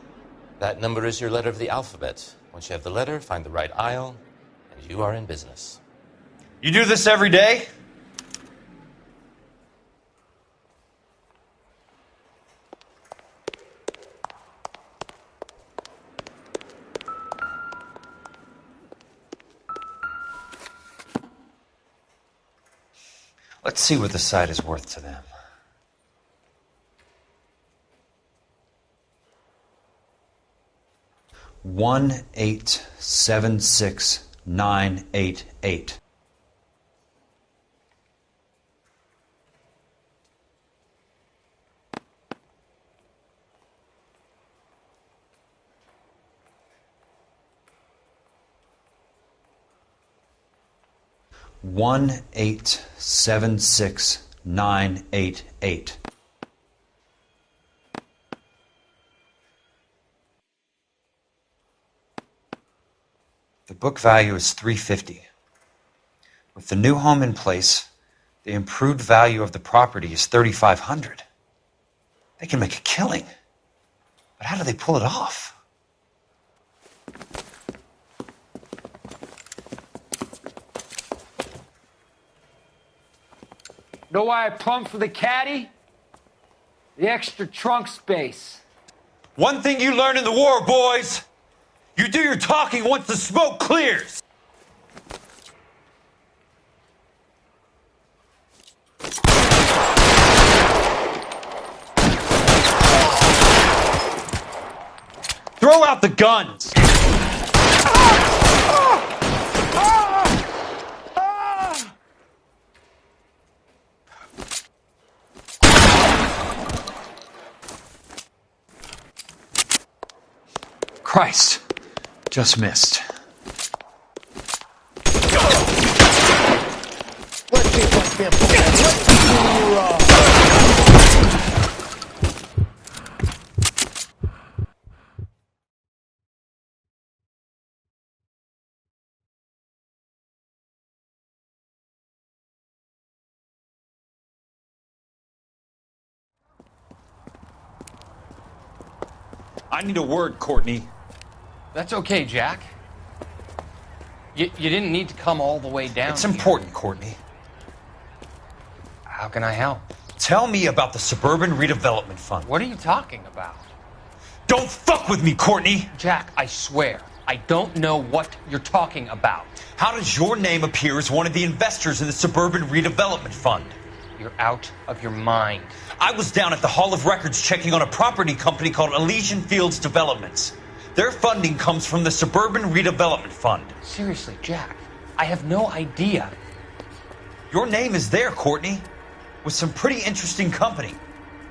That number is your letter of the alphabet. Once you have the letter, find the right aisle, and you are in business. You do this every day? Let's see what the site is worth to them. $1,876,988. $1,876,988. The book value is $350. With the new home in place, the improved value of the property is $3,500. They can make a killing. But how do they pull it off? Know why I plumbed for the caddy? The extra trunk space. One thing you learn in the war, boys. You do your talking once the smoke clears. Throw out the guns. Christ, just missed. Let's see if I can't pull that. I need a word, Courtney. That's okay, Jack. You didn't need to come all the way down. It's important, Courtney. How can I help? Tell me about the Suburban Redevelopment Fund. What are you talking about? Don't fuck with me, Courtney! Jack, I swear, I don't know what you're talking about. How does your name appear as one of the investors in the Suburban Redevelopment Fund? You're out of your mind. I was down at the Hall of Records checking on a property company called Elysian Fields Developments. Their funding comes from the Suburban Redevelopment Fund. Seriously, Jack, I have no idea. Your name is there, Courtney, with some pretty interesting company.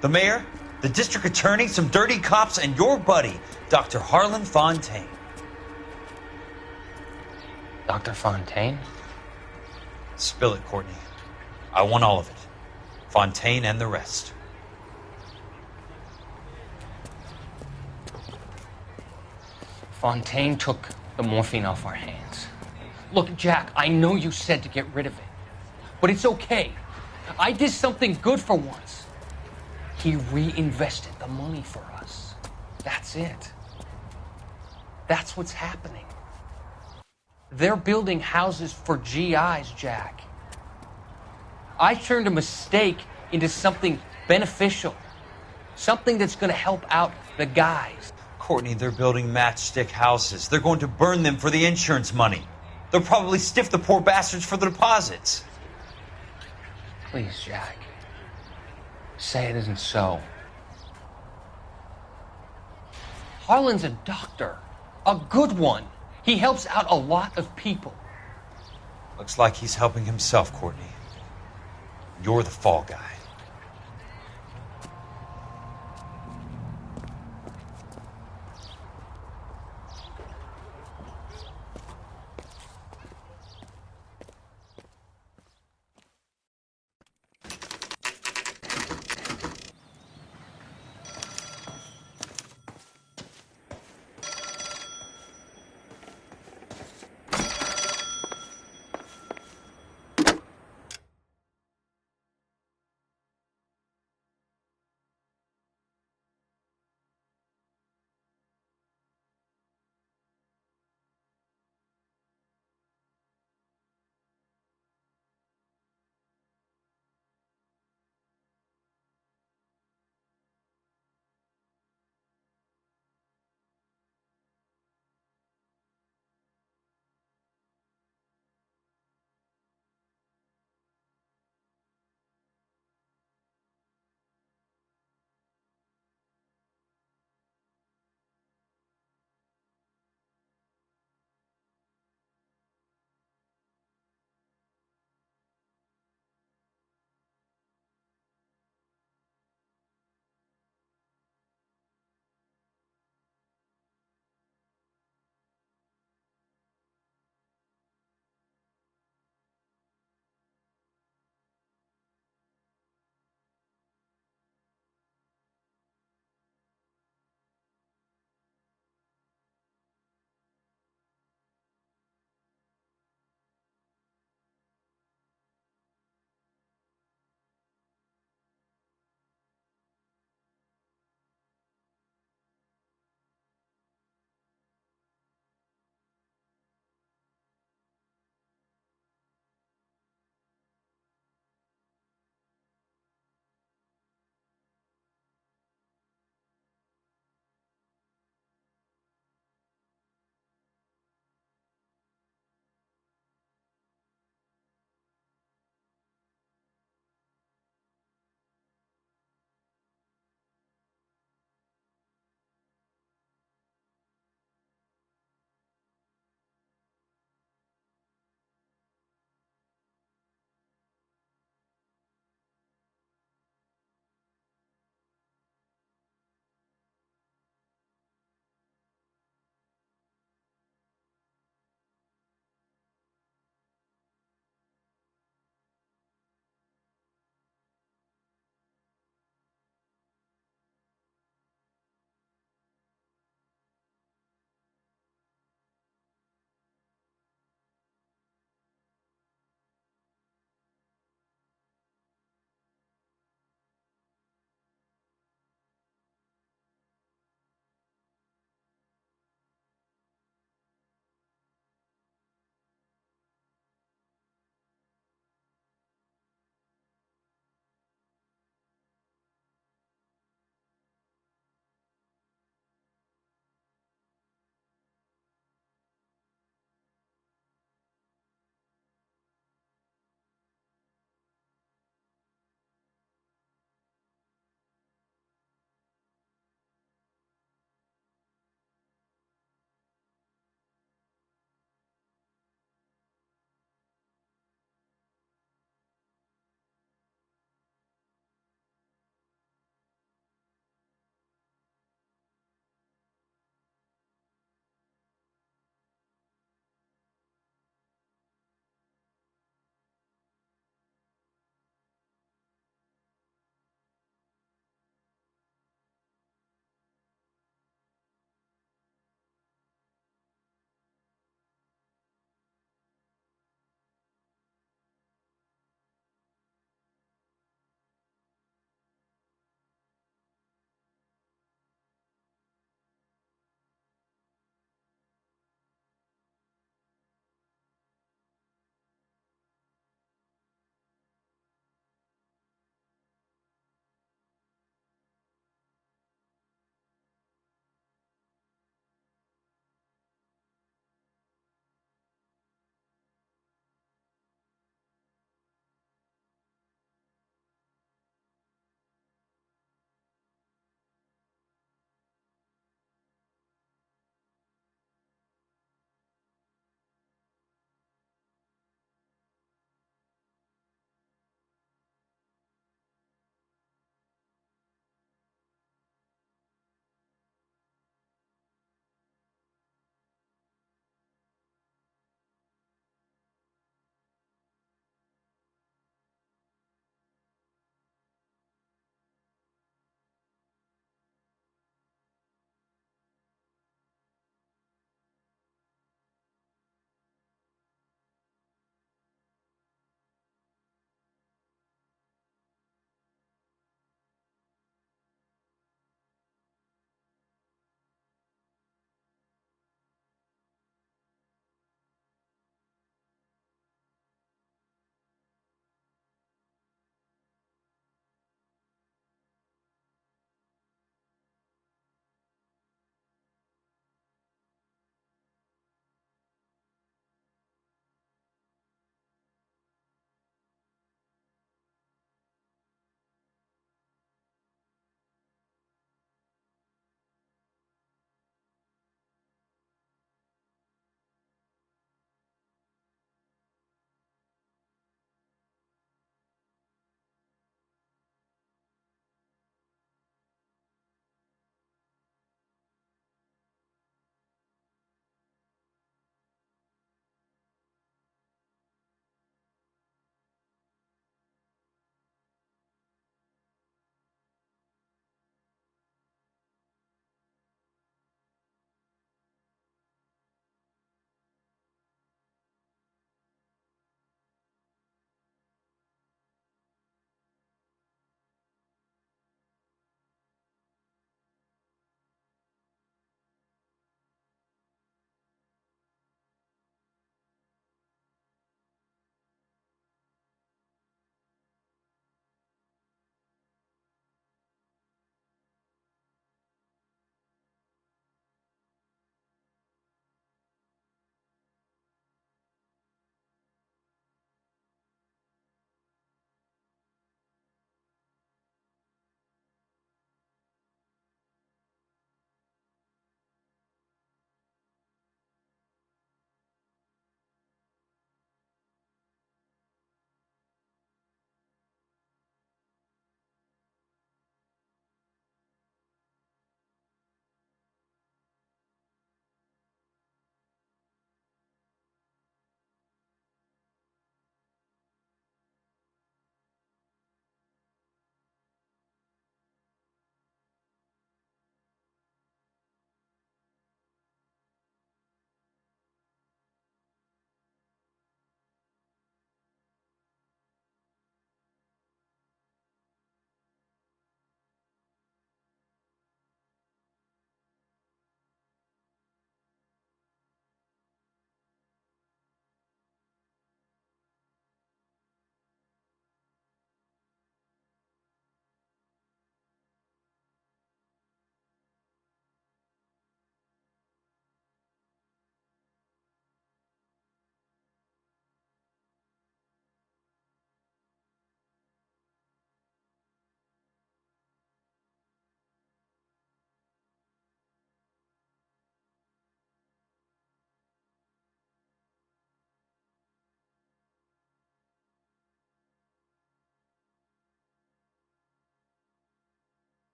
The mayor, the district attorney, some dirty cops, and your buddy, Dr. Harlan Fontaine. Dr. Fontaine? Spill it, Courtney. I want all of it. Fontaine and the rest. Fontaine took the morphine off our hands. Look, Jack, I know you said to get rid of it, but it's okay. I did something good for once. He reinvested the money for us. That's it. That's what's happening. They're building houses for GIs, Jack. I turned a mistake into something beneficial. Something that's going to help out the guys. Courtney, they're building matchstick houses. They're going to burn them for the insurance money. They'll probably stiff the poor bastards for the deposits. Please, Jack. Say it isn't so. Harlan's a doctor. A good one. He helps out a lot of people. Looks like he's helping himself, Courtney. You're the fall guy.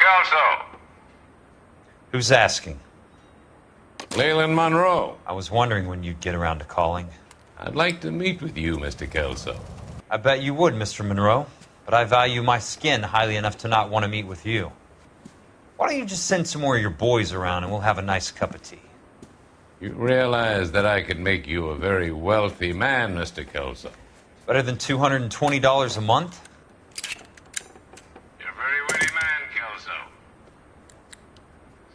Kelso. Who's asking? Leland Monroe. I was wondering when you'd get around to calling. I'd like to meet with you, Mr. Kelso. I bet you would, Mr. Monroe. But I value my skin highly enough to not want to meet with you. Why don't you just send some more of your boys around and we'll have a nice cup of tea? You realize that I could make you a very wealthy man, Mr. Kelso. Better than $220 a month? You're a very witty man, Kelso.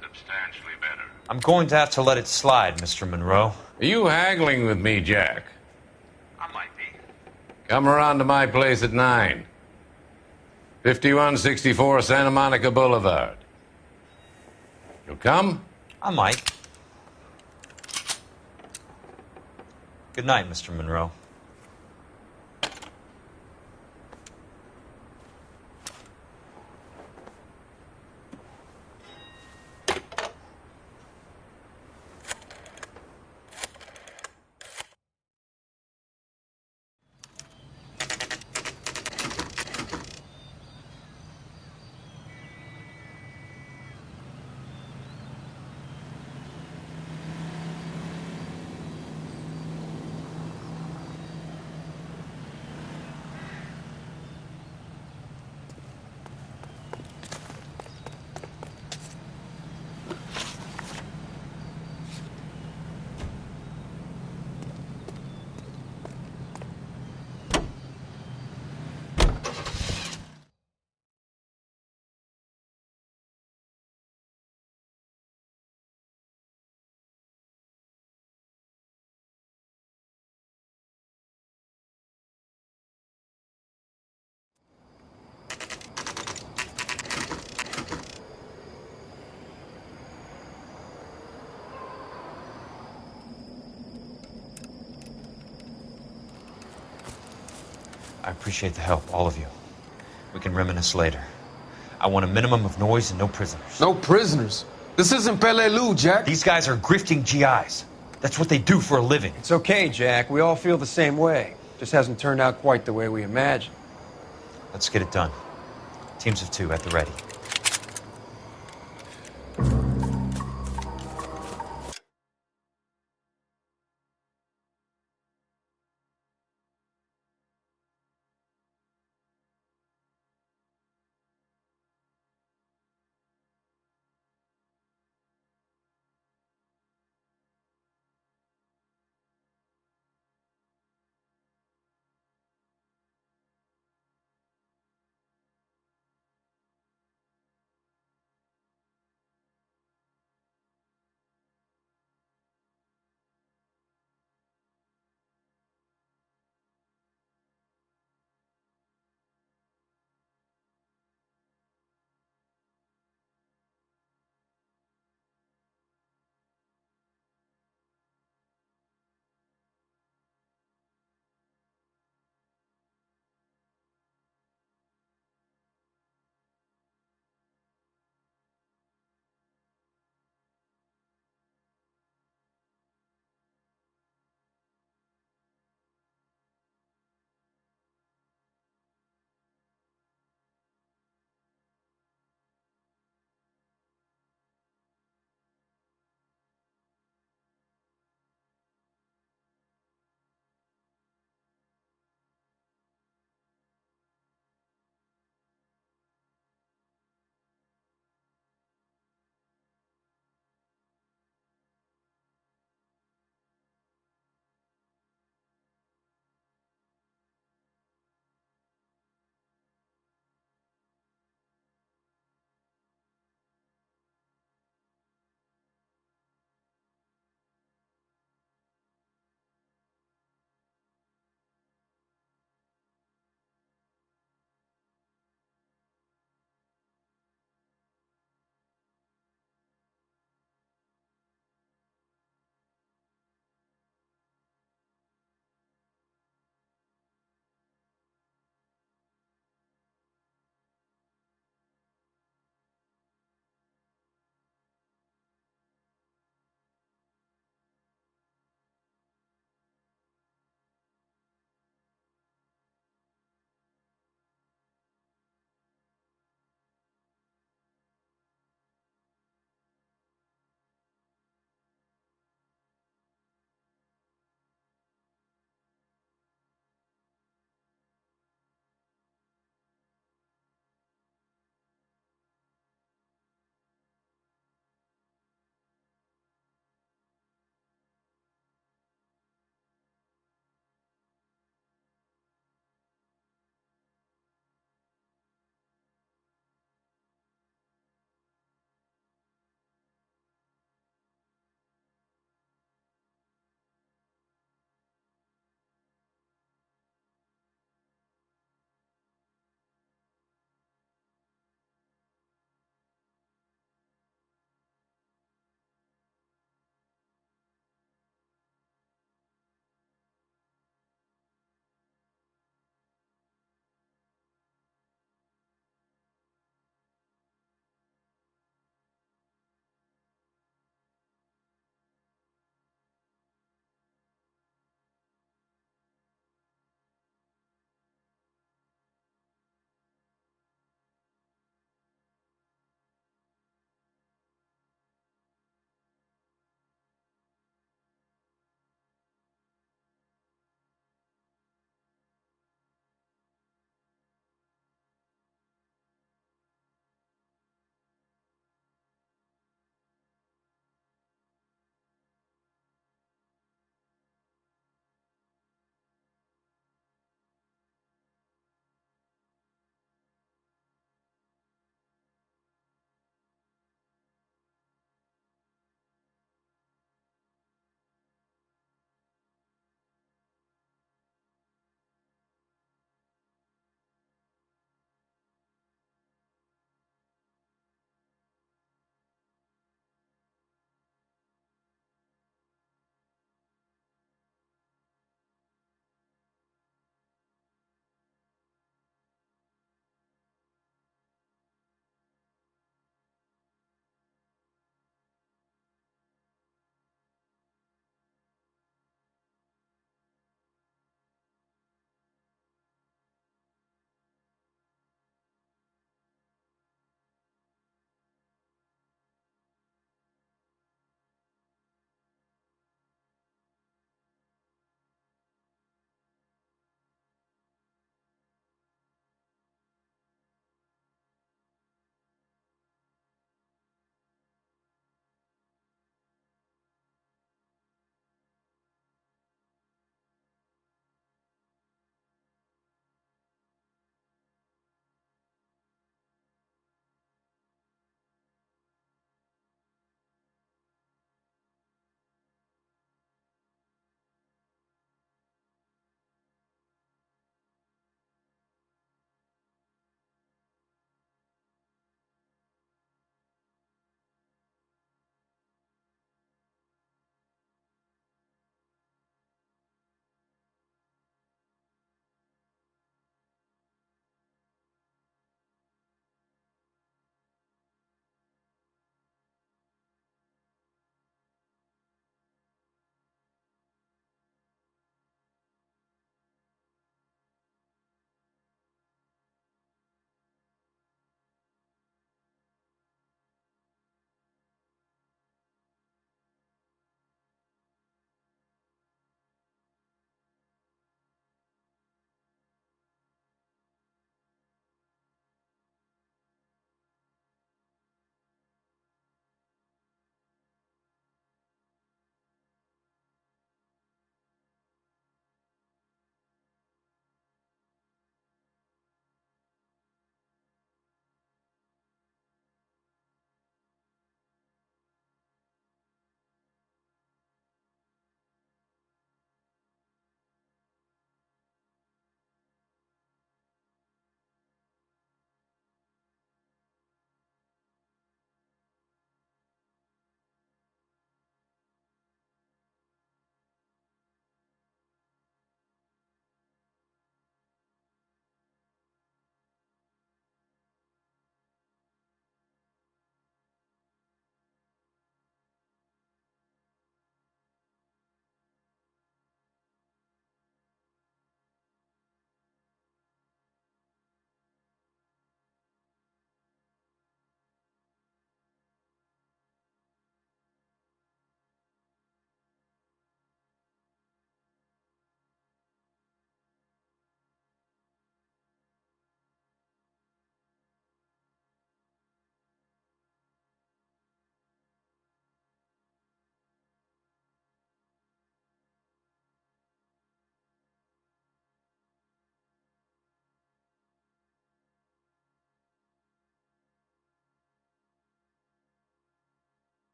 Substantially better. I'm going to have to let it slide, Mr. Monroe. Are you haggling with me, Jack? I might be. Come around to my place at 9. 5164 Santa Monica Boulevard. You'll come? I might. Good night, Mr. Monroe. I appreciate the help, all of you. We can reminisce later. I want a minimum of noise and no prisoners. No prisoners? This isn't Peleliu, Jack. These guys are grifting GIs. That's what they do for a living. It's okay, Jack. We all feel the same way. Just hasn't turned out quite the way we imagined. Let's get it done. Teams of 2 at the ready.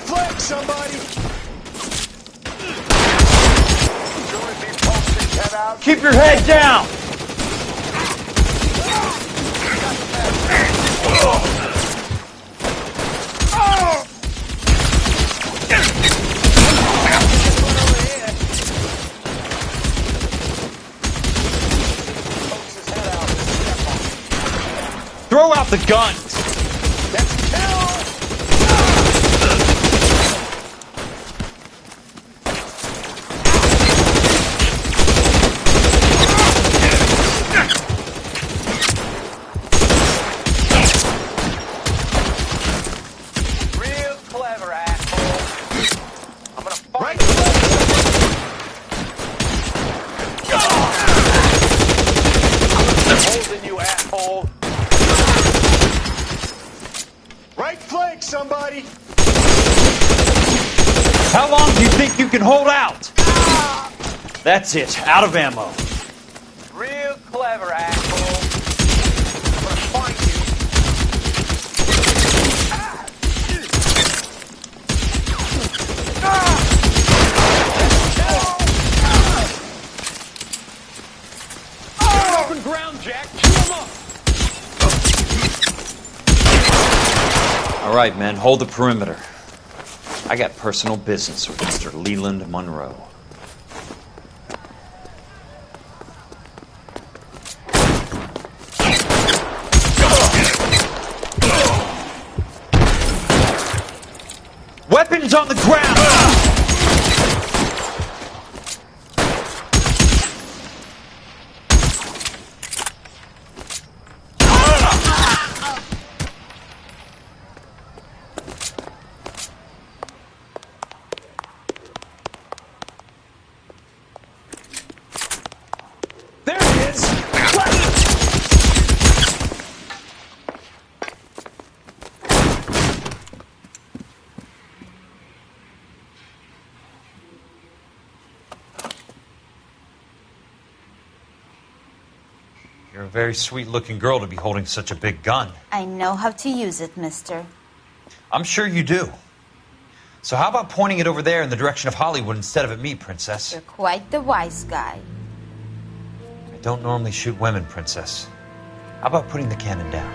flank, somebody! Keep your head down! Throw out the guns! That's kill! Real clever, asshole. I'm gonna fight I'm holding you, asshole. Right flank, somebody! How long do you think you can hold out? That's it, out of ammo. Real clever, asshole. I'm gonna find you. Open ground, Jack! Chew him up! All right, men, hold the perimeter. I got personal business with Mr. Leland Monroe. Weapons on the ground! There he is! You're a very sweet-looking girl to be holding such a big gun. I know how to use it, mister. I'm sure you do. So how about pointing it over there in the direction of Hollywood instead of at me, Princess? You're quite the wise guy. I don't normally shoot women, Princess. How about putting the cannon down?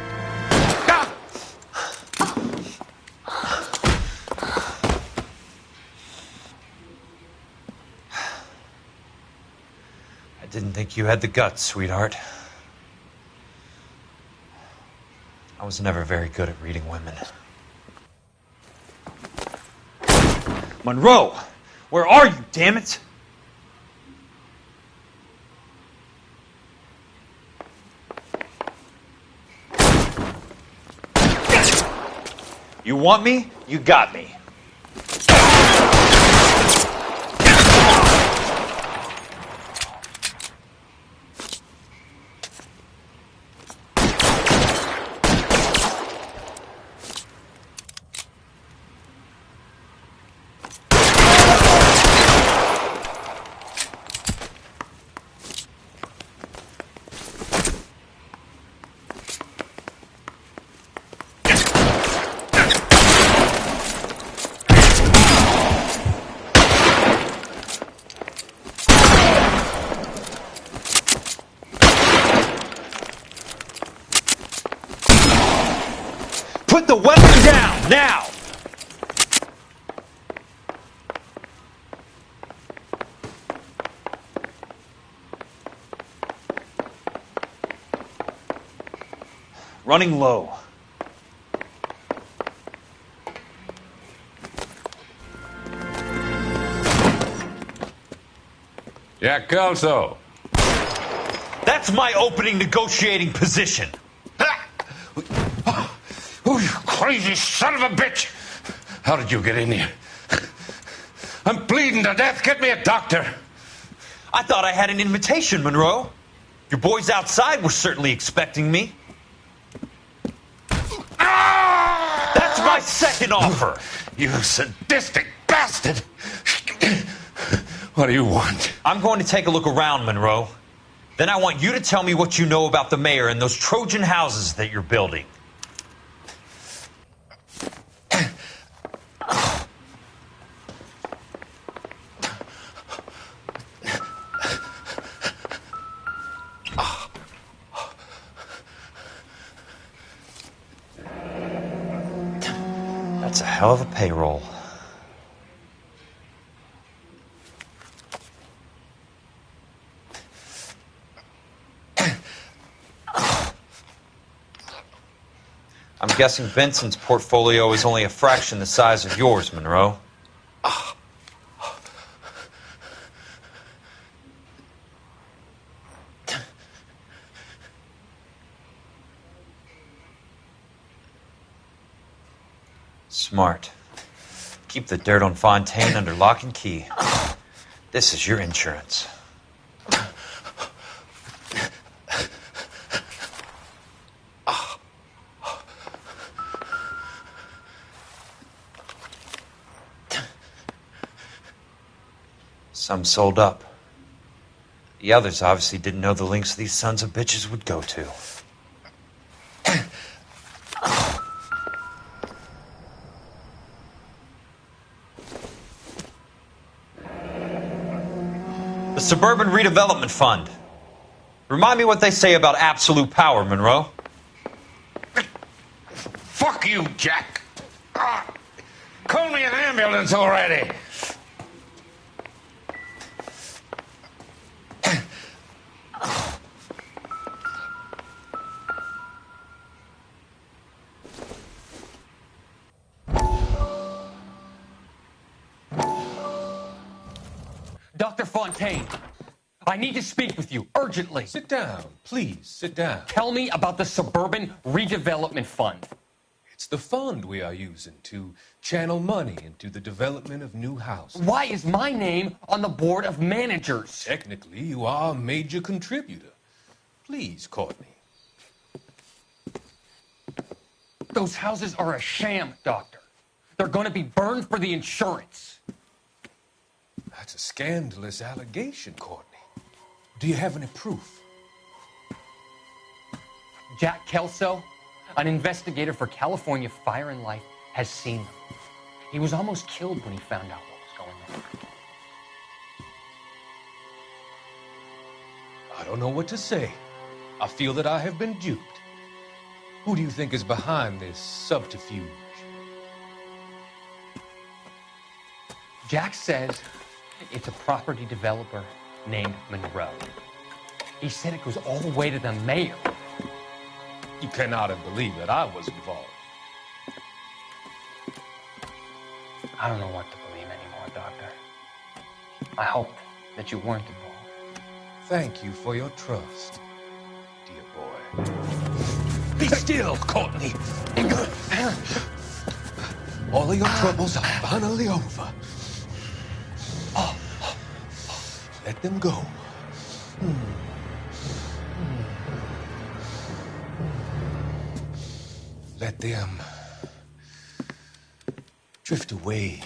I didn't think you had the guts, sweetheart. I was never very good at reading women. Monroe! Where are you, damn it? You want me? You got me. Put the weapon down, now! Running low. Jack Kelso. That's my opening negotiating position. Oh, you crazy son of a bitch! How did you get in here? I'm bleeding to death. Get me a doctor. I thought I had an invitation, Monroe. Your boys outside were certainly expecting me. That's my second offer. You sadistic bastard! What do you want? I'm going to take a look around, Monroe. Then I want you to tell me what you know about the mayor and those Trojan houses that you're building. hell of a payroll. I'm guessing Benson's portfolio is only a fraction the size of yours, Monroe. Smart. Keep the dirt on Fontaine under lock and key. This is your insurance. Some sold up. The others obviously didn't know the lengths these sons of bitches would go to. The Suburban Redevelopment Fund. Remind me what they say about absolute power, Monroe. Fuck you, Jack. Call me an ambulance already. Dr. Fontaine, I need to speak with you urgently. Sit down, please, sit down. Tell me about the Suburban Redevelopment Fund. It's the fund we are using to channel money into the development of new houses. Why is my name on the board of managers? Technically, you are a major contributor. Please, Courtney. Those houses are a sham, Doctor. They're going to be burned for the insurance. That's a scandalous allegation, Courtney. Do you have any proof? Jack Kelso, an investigator for California Fire and Life, has seen them. He was almost killed when he found out what was going on. I don't know what to say. I feel that I have been duped. Who do you think is behind this subterfuge? Jack says it's a property developer named Monroe. He said it goes all the way to the mayor. You cannot have believed that I was involved. I don't know what to believe anymore, Doctor. I hope that you weren't involved. Thank you for your trust, dear boy. Be still, Courtney. All of your troubles are finally over. Let them go. Let them drift away.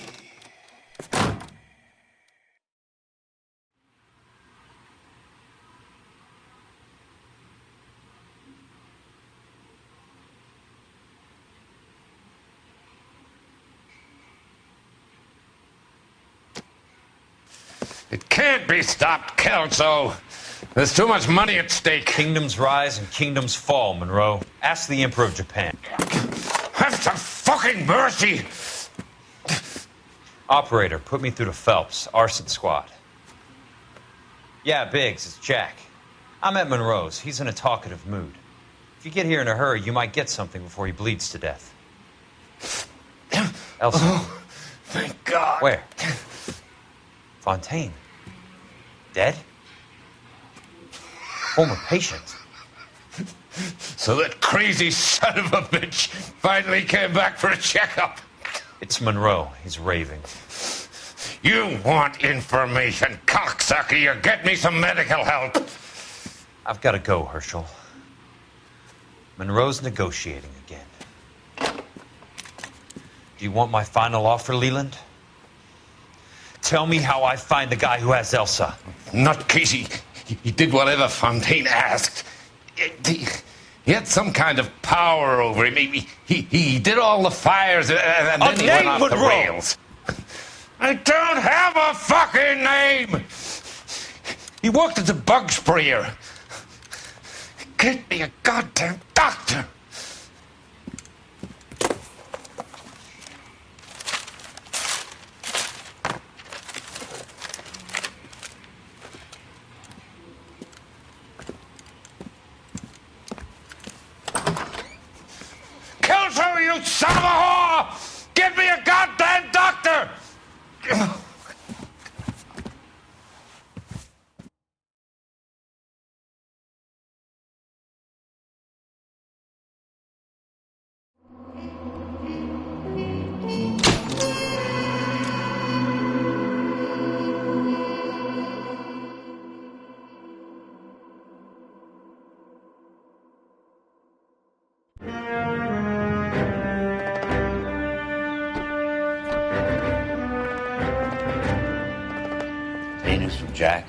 It can't be stopped, Kelso. There's too much money at stake. Kingdoms rise and kingdoms fall, Monroe. Ask the Emperor of Japan. Have some fucking mercy! Operator, put me through to Phelps, arson squad. Yeah, Biggs, it's Jack. I'm at Monroe's. He's in a talkative mood. If you get here in a hurry, you might get something before he bleeds to death. Elsa. Oh, thank God. Where? Fontaine. Dead? Former patient. So that crazy son of a bitch finally came back for a checkup. It's Monroe. He's raving. You want information, cocksucker. You get me some medical help. I've got to go, Herschel. Monroe's negotiating again. Do you want my final offer, Leland? Tell me how I find the guy who has Elsa. Not Casey. He did whatever Fontaine asked. He had some kind of power over him. He did all the fires and then he went off the rails. I don't have a fucking name! He worked as a bug sprayer. Get me a goddamn doctor! news from Jack?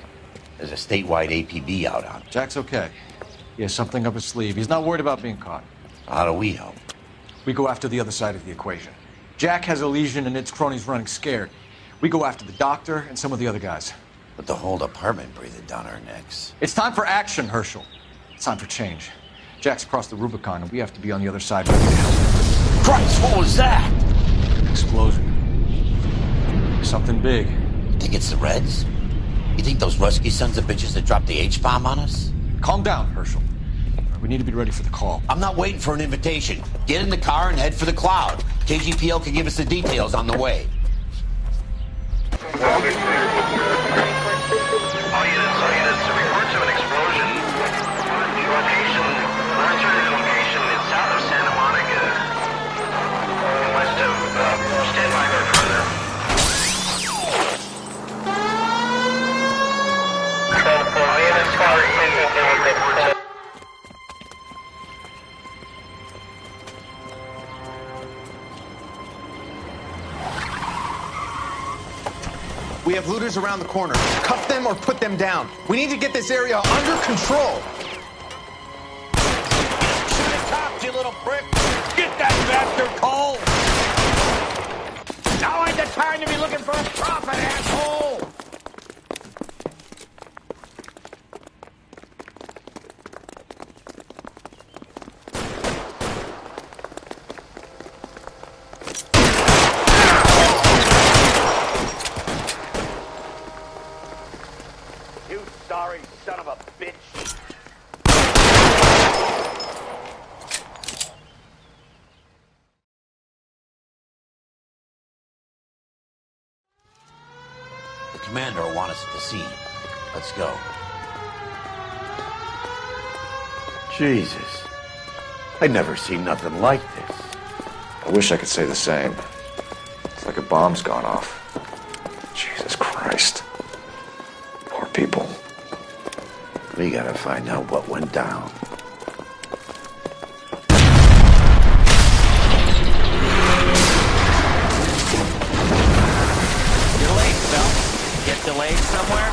There's a statewide APB out on. Jack's okay. He has something up his sleeve. He's not worried about being caught. How do we help? We go after the other side of the equation. Jack has a legion and its cronies running scared. We go after the doctor and some of the other guys. But the whole department breathing down our necks. It's time for action, Herschel. It's time for change. Jack's crossed the Rubicon, and we have to be on the other side. Christ, what was that? Explosion. Something big. You think it's the Reds? You think those Rusky sons of bitches that dropped the H-bomb on us? Calm down, Herschel. We need to be ready for the call. I'm not waiting for an invitation. Get in the car and head for the cloud. KGPL can give us the details on the way. All units, reports of an explosion. Alternative location is south of Santa Monica. West of, stand by there further. All units, reports. We have looters around the corner. Cuff them or put them down. We need to get this area under control. Shoot the cops, you little prick! Get that bastard cold! Now ain't the time to be looking for a profit, asshole! Sorry, son of a bitch. The commander will want us at the scene. Let's go. Jesus. I'd never seen nothing like this. I wish I could say the same. It's like a bomb's gone off. Jesus Christ. Poor people. We gotta find out what went down. You're late, Phil. Get delayed somewhere?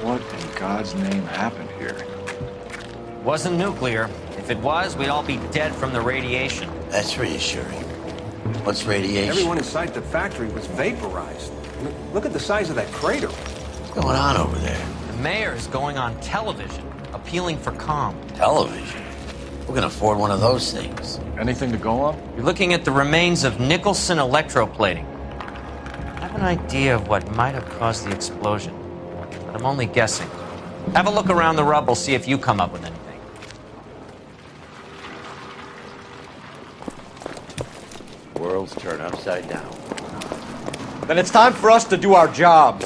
What in God's name happened here? Wasn't nuclear. If it was, we'd all be dead from the radiation. That's reassuring. What's radiation? Everyone inside the factory was vaporized. Look at the size of that crater. What's going on over there? The mayor is going on television, appealing for calm. Television? Who can afford one of those things? Anything to go on? You're looking at the remains of Nicholson electroplating. I have an idea of what might have caused the explosion, but I'm only guessing. Have a look around the rubble, see if you come up with anything. World's turned upside down. Then it's time for us to do our jobs.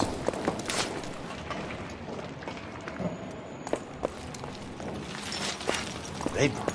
Vapor.